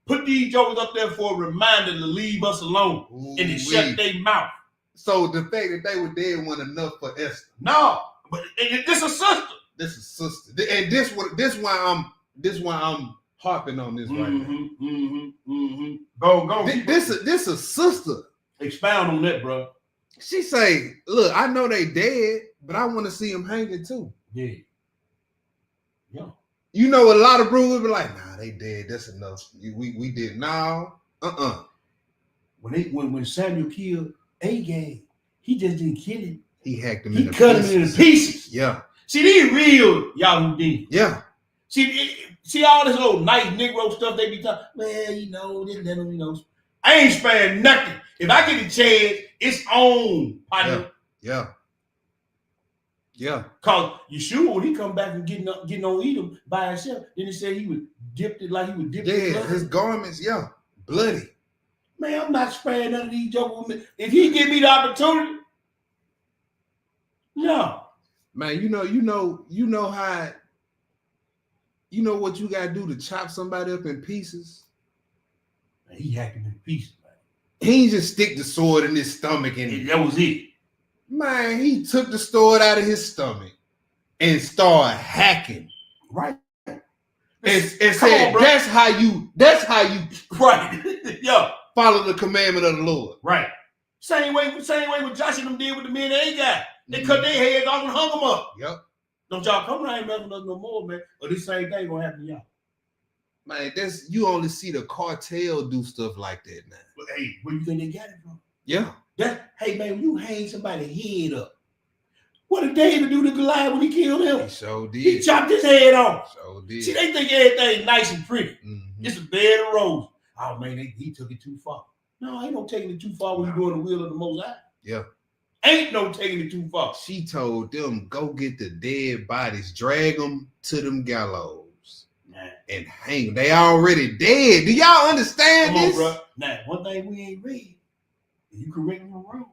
Put these jokers up there for a reminder to leave us alone and to shut their mouth. So the fact that they were dead wasn't enough for Esther. No, but this a sister. This is sister, and this why I'm harping on this right now. Go. This a sister. Expound on that, bro. She say, "Look, I know they dead, but I want to see them hanging too." Yeah. You know, a lot of brothers be like, "Nah, they dead. That's enough. We did now. When Samuel killed Agag, he just didn't kill him. He hacked him. He cut him into pieces. Yeah. See, these real Yahudim. Yeah. See all this old nice Negro stuff they be talking. Well, you know, this, that, you know. I ain't sparing nothing. If I get a chance, it's on, partner. Yeah. Cause Yeshua, when he come back and getting on Edom by himself, then he said he would dip it like he would dip it. Yeah, his garments, bloody. Man, I'm not sparing none of these jokers. If he give me the opportunity, no. Man, you know how, you know what you gotta do to chop somebody up in pieces? Man, he hacked him in pieces, man. He ain't just stick the sword in his stomach and that was it. Man, he took the sword out of his stomach and started hacking. Right. And said, on, that's how you right. Yo. Follow the commandment of the Lord. Right. Same way with Josh and them did with the men they got. They cut their heads off and hung them up. Yep. Don't y'all come around messing with us no more, man. Or this same thing gonna happen to y'all. Man, you only see the cartel do stuff like that now. But hey, where you think they got it from? Yeah. Hey man, when you hang somebody's head up, what did David do to Goliath when he killed him? He sure did. He chopped his head off. Sure did. See, they think everything's nice and pretty. Mm-hmm. It's a bed of roses. Oh man, he took it too far. No, ain't no taking it too far when you're doing the will of the Most High. Yeah. Ain't no taking it too far. She told them, go get the dead bodies, drag them to them gallows, and hang them. They already dead. Do y'all understand this? Come on, bro. Now, one thing we ain't read, you correct me if I'm wrong,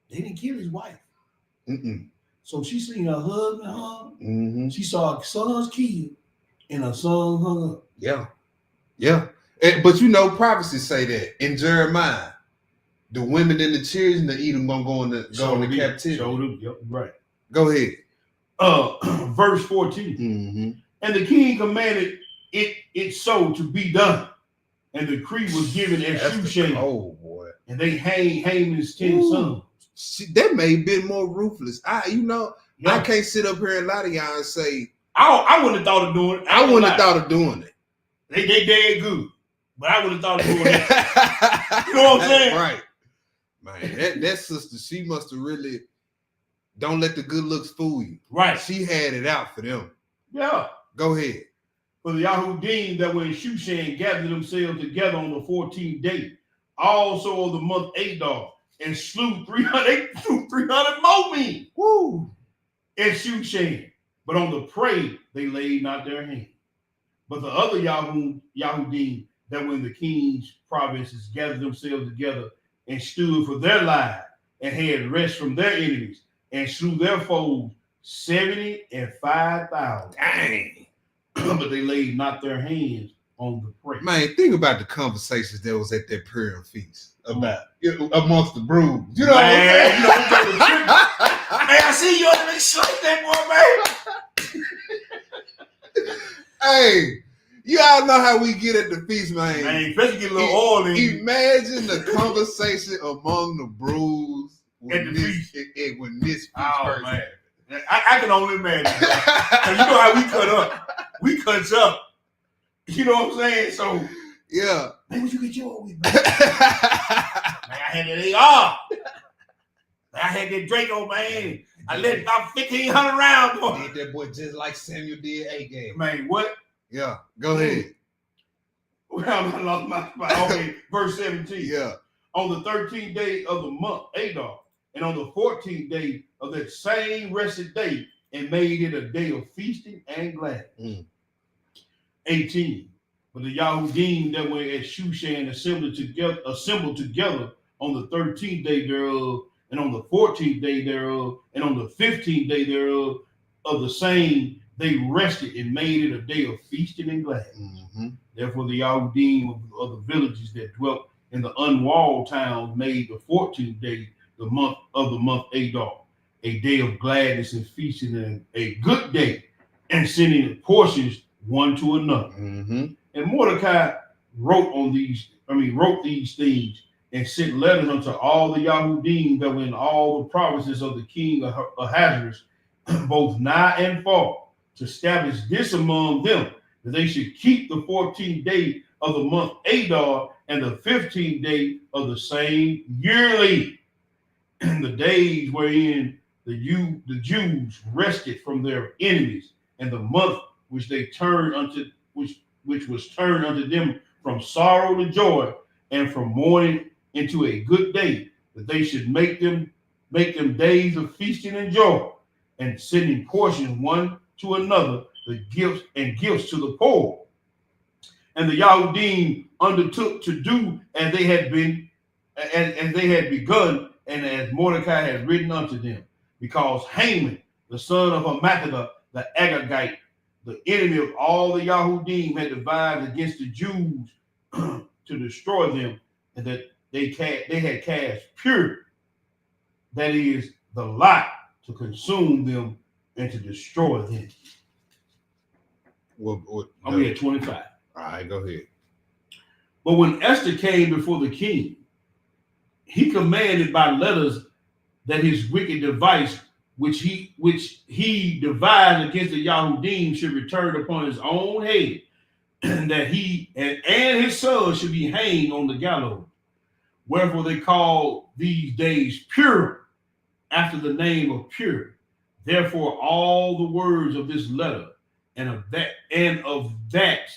they didn't kill his wife. So she seen her husband hung. Mm-hmm. She saw her sons killed and her son hung up. Yeah. But you know, prophecies say that in Jeremiah, the women and the children that Edom gonna go into captivity. Yep, right. Go ahead. verse 14. Mm-hmm. And the king commanded it so to be done. And the decree was given at Shushan. Oh boy. And they hang Haman's 10 sons. See, that may have been more ruthless. I can't sit up here and lie to y'all and say I wouldn't have thought of doing it. I wouldn't have thought of doing it. They dead good. But I would have thought of doing it. You know what I'm saying? Right. Man, that sister, she must have really don't let the good looks fool you. Right. She had it out for them. Yeah. Go ahead. For the Yahudim that were in Shushan gathered themselves together on the 14th day, also of the month Adar, and slew 300 more men. Woo! In Shushan. But on the prey they laid not their hand. But the other Yahudim that were in the king's provinces gathered themselves together and stood for their lives and had rest from their enemies and slew their foes 70 and 5,000. Dang. But they laid not their hands on the prey. Man, think about the conversations that was at that Purim feast about amongst the brews. You know what I'm saying? Man, I see you on the slice that boy, man. Hey, you all know how we get at the feast, man. Man, especially get a little oil in you. Imagine the conversation among the brews At the feast. When this feast Oh, man. I can only imagine. Because you know how we cut up. We cut up. You know what I'm saying? So, yeah. Man, what you get your with, man? Man, I had that AR. I had that Draco, man. I let about 1,500 rounds go. Did that boy just like Samuel did A-game. Man, what? Yeah, go ahead. Well, I lost my spot. Okay, verse 17. Yeah. On the 13th day of the month, Adar, and on the 14th day of that same rested day, and made it a day of feasting and gladness. 18. But the Yahudim that were at Shushan assembled together on the 13th day thereof, and on the 14th day thereof, and on the 15th day thereof of the same, they rested and made it a day of feasting and gladness. Mm-hmm. Therefore, the Yahudim of the villages that dwelt in the unwalled towns made the 14th day the month Adar, a day of gladness and feasting, and a good day, and sending portions one to another. Mm-hmm. And Mordecai wrote these things and sent letters unto all the Yahudim that were in all the provinces of the king of Ahasuerus, both nigh and far, to establish this among them, that they should keep the 14th day of the month Adar and the 15th day of the same yearly, and the days wherein the Jews rested from their enemies, and the month which they turned unto which was turned unto them from sorrow to joy, and from mourning into a good day, that they should make them days of feasting and joy, and sending portions one to another, the gifts to the poor. And the Yahudim undertook to do as they had begun, and as Mordecai had written unto them, because Haman, the son of Hammedatha, the Agagite, the enemy of all the Yahudim, had devised against the Jews to destroy them, and that they had cast pure, that is, the lot, to consume them and to destroy them. I'm at 25. All right, go ahead. But when Esther came before the king, he commanded by letters that his wicked device, which he devised against the Yahudim, should return upon his own head, and that he and his son should be hanged on the gallows. Wherefore they call these days Purim, after the name of Pur. Therefore all the words of this letter and of that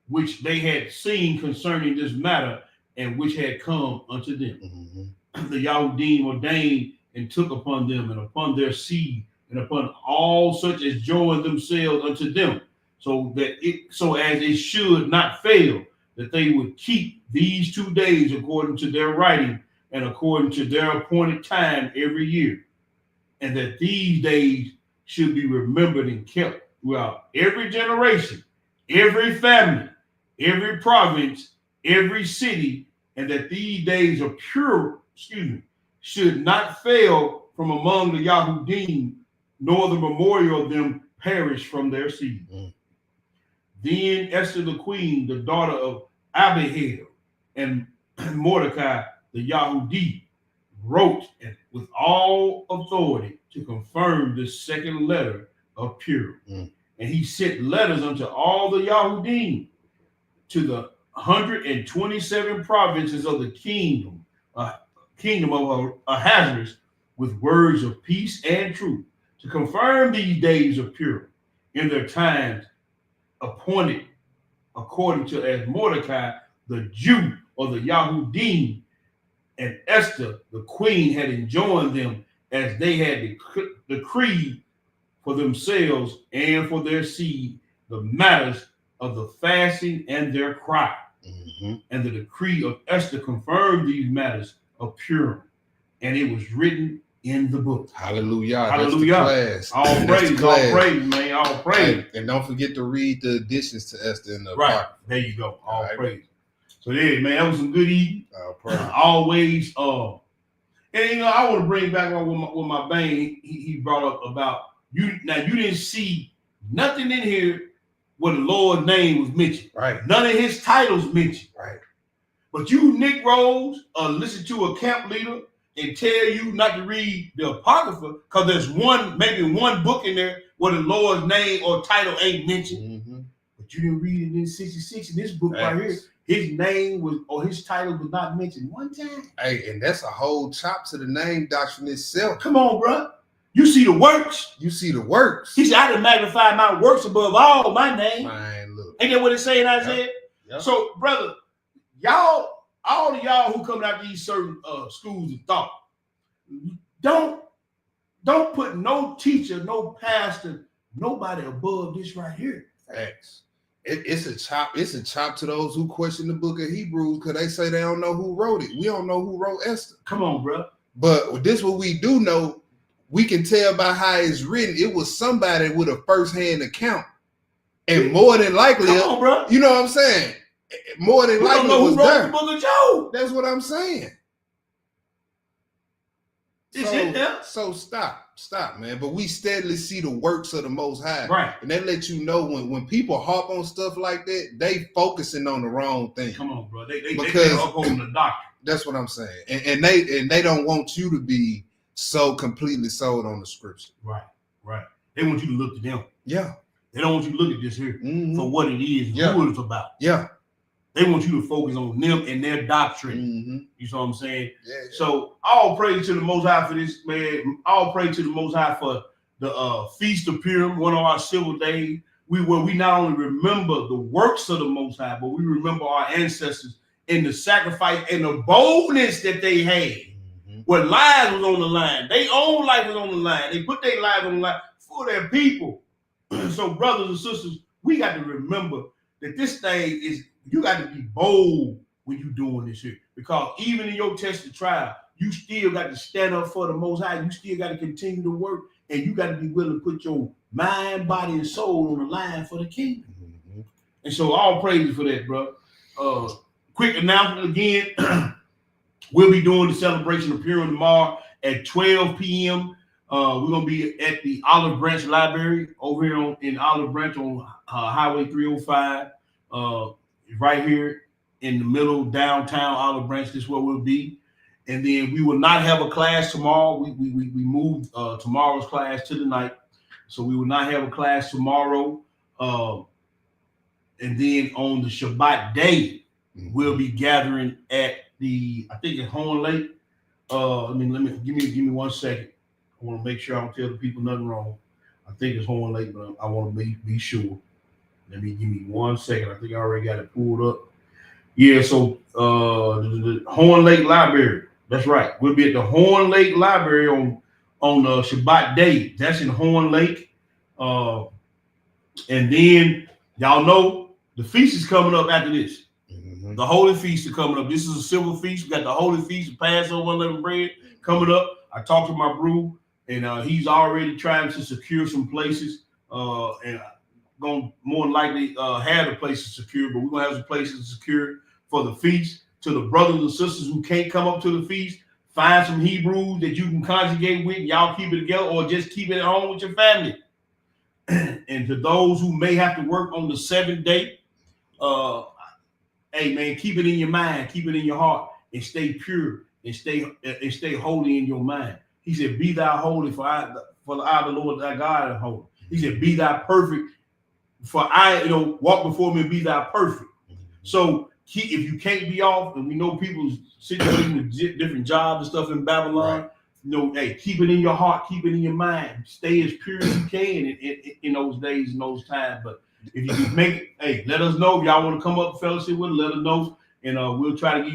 which they had seen concerning this matter, and which had come unto them, the Yahudim ordained and took upon them and upon their seed and upon all such as joined themselves unto them, so as it should not fail, that they would keep these 2 days according to their writing and according to their appointed time every year, and that these days should be remembered and kept throughout every generation, every family, every province, every city, and that these days should not fail from among the Yahudim nor the memorial of them perish from their seed. Then Esther the queen, the daughter of Abihail, and Mordecai the Yahudi, wrote with all authority to confirm this second letter of Purim. And he sent letters unto all the Yahudim to the 127 provinces of the kingdom of Ahasuerus, with words of peace and truth, to confirm these days of Purim in their times appointed, according to as Mordecai the Jew or the Yahudim and Esther the queen had enjoined them, as they had decreed for themselves and for their seed the matters of the fasting and their cry. And the decree of Esther confirmed these matters of Purim, and it was written in the book. Hallelujah. Hallelujah. That's the class. All praise, all praise, man. All praise. And don't forget to read the additions to Esther in the right. Apocrypha. There you go. All right. praise. So yeah, man, that was some good eating. All praise. Always. And you know, I want to bring back with my bang. He brought up about you. Now you didn't see nothing in here where the Lord's name was mentioned. Right. None of his titles mentioned. Right. But you Negroes listen to a camp leader and tell you not to read the Apocrypha because there's maybe one book in there where the Lord's name or title ain't mentioned. But you didn't read it in 66 in this book right here. His name was, or his title was not mentioned one time. Hey, and that's a whole chop to the name doctrine itself. Come on, bro. You see the works. You see the works. He said, I done magnify my works above all my name. Man, look. Ain't that what it say in Isaiah? Yep. So, brother, y'all, all of y'all who come out these certain schools of thought, don't put no teacher, no pastor, nobody above this right here. Facts. It's a chop. It's a chop to those who question the book of Hebrews because they say they don't know who wrote it. We don't know who wrote Esther. Come on, bro. But this what we do know. We can tell by how it's written. It was somebody with a first-hand account, and more than likely, come on, bro. You know what I'm saying? More than likely, don't know who was wrote there. the book of Job. That's what I'm saying. It's in there. So stop, man. But we steadily see the works of the Most High, right? And that lets you know when people harp on stuff like that, they focusing on the wrong thing. Come on, bro. They up on the doctrine. That's what I'm saying, and they don't want you to be so completely sold on the scripture. Right. They want you to look to them. Yeah. They don't want you to look at this here for what it is, who it's about. Yeah. They want you to focus on them and their doctrine. You know what I'm saying? Yeah. So all praise to the Most High for this, man. All praise to the Most High for the Feast of Purim, one of our civil days. We not only remember the works of the Most High, but we remember our ancestors and the sacrifice and the boldness that they had. Where lives was on the line. Their own life was on the line. They put their life on the line for their people. So brothers and sisters, we got to remember that this thing is, you got to be bold when you're doing this here. Because even in your test of trial, you still got to stand up for the Most High. You still got to continue to work. And you got to be willing to put your mind, body, and soul on the line for the kingdom. And so all praise for that, bro. Quick announcement again. We'll be doing the celebration of Purim tomorrow at 12 p.m. We're going to be at the Olive Branch Library over here in Olive Branch on Highway 305, right here in the middle downtown Olive Branch. This is where we'll be. And then we will not have a class tomorrow. We moved tomorrow's class to the night. So we will not have a class tomorrow. And then on the Shabbat day, we'll be gathering at I think it's Horn Lake. Give me 1 second. I want to make sure I don't tell the people nothing wrong. I think it's Horn Lake, but I want to be sure. Give me 1 second. I think I already got it pulled up. Yeah, so the Horn Lake Library. That's right. We'll be at the Horn Lake Library on Shabbat day. That's in Horn Lake. And then y'all know the feast is coming up after this. The Holy Feast is coming up. This is a civil feast. We got the Holy Feast, the Passover unleavened bread coming up. I talked to my brew, and he's already trying to secure some places, and going to more than likely have the places secured, but we're going to have some places secured for the feast. To the brothers and sisters who can't come up to the feast, Find some Hebrews that you can conjugate with, and y'all keep it together, or just keep it at home with your family. And to those who may have to work on the 7th day, hey man, keep it in your mind, keep it in your heart, and stay pure and stay holy in your mind. He said, "Be thou holy, for the Lord thy God is holy." He said, "Be thou perfect, for I, walk before me and be thou perfect." So if you can't be off, and we know people's situations with different jobs and stuff in Babylon, right. Hey, keep it in your heart, keep it in your mind, stay as pure as you can in those days and those times. But if you can make it, hey, let us know if y'all want to come up and fellowship with us. Let us know, and we'll try to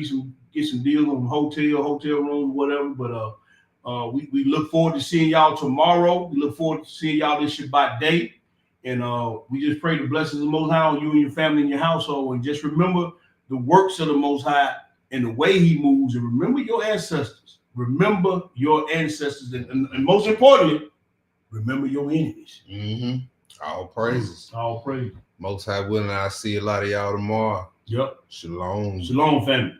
get some deals on hotel rooms, whatever. But we look forward to seeing y'all tomorrow. We look forward to seeing y'all this Shabbat day. And we just pray the blessings of the Most High on you and your family and your household. And just remember the works of the Most High and the way He moves. And remember your ancestors. Remember your ancestors. And most importantly, remember your enemies. Mm-hmm. All praises. All praises. Most High willing, I'll see a lot of y'all tomorrow. Yep. Shalom. Shalom, family.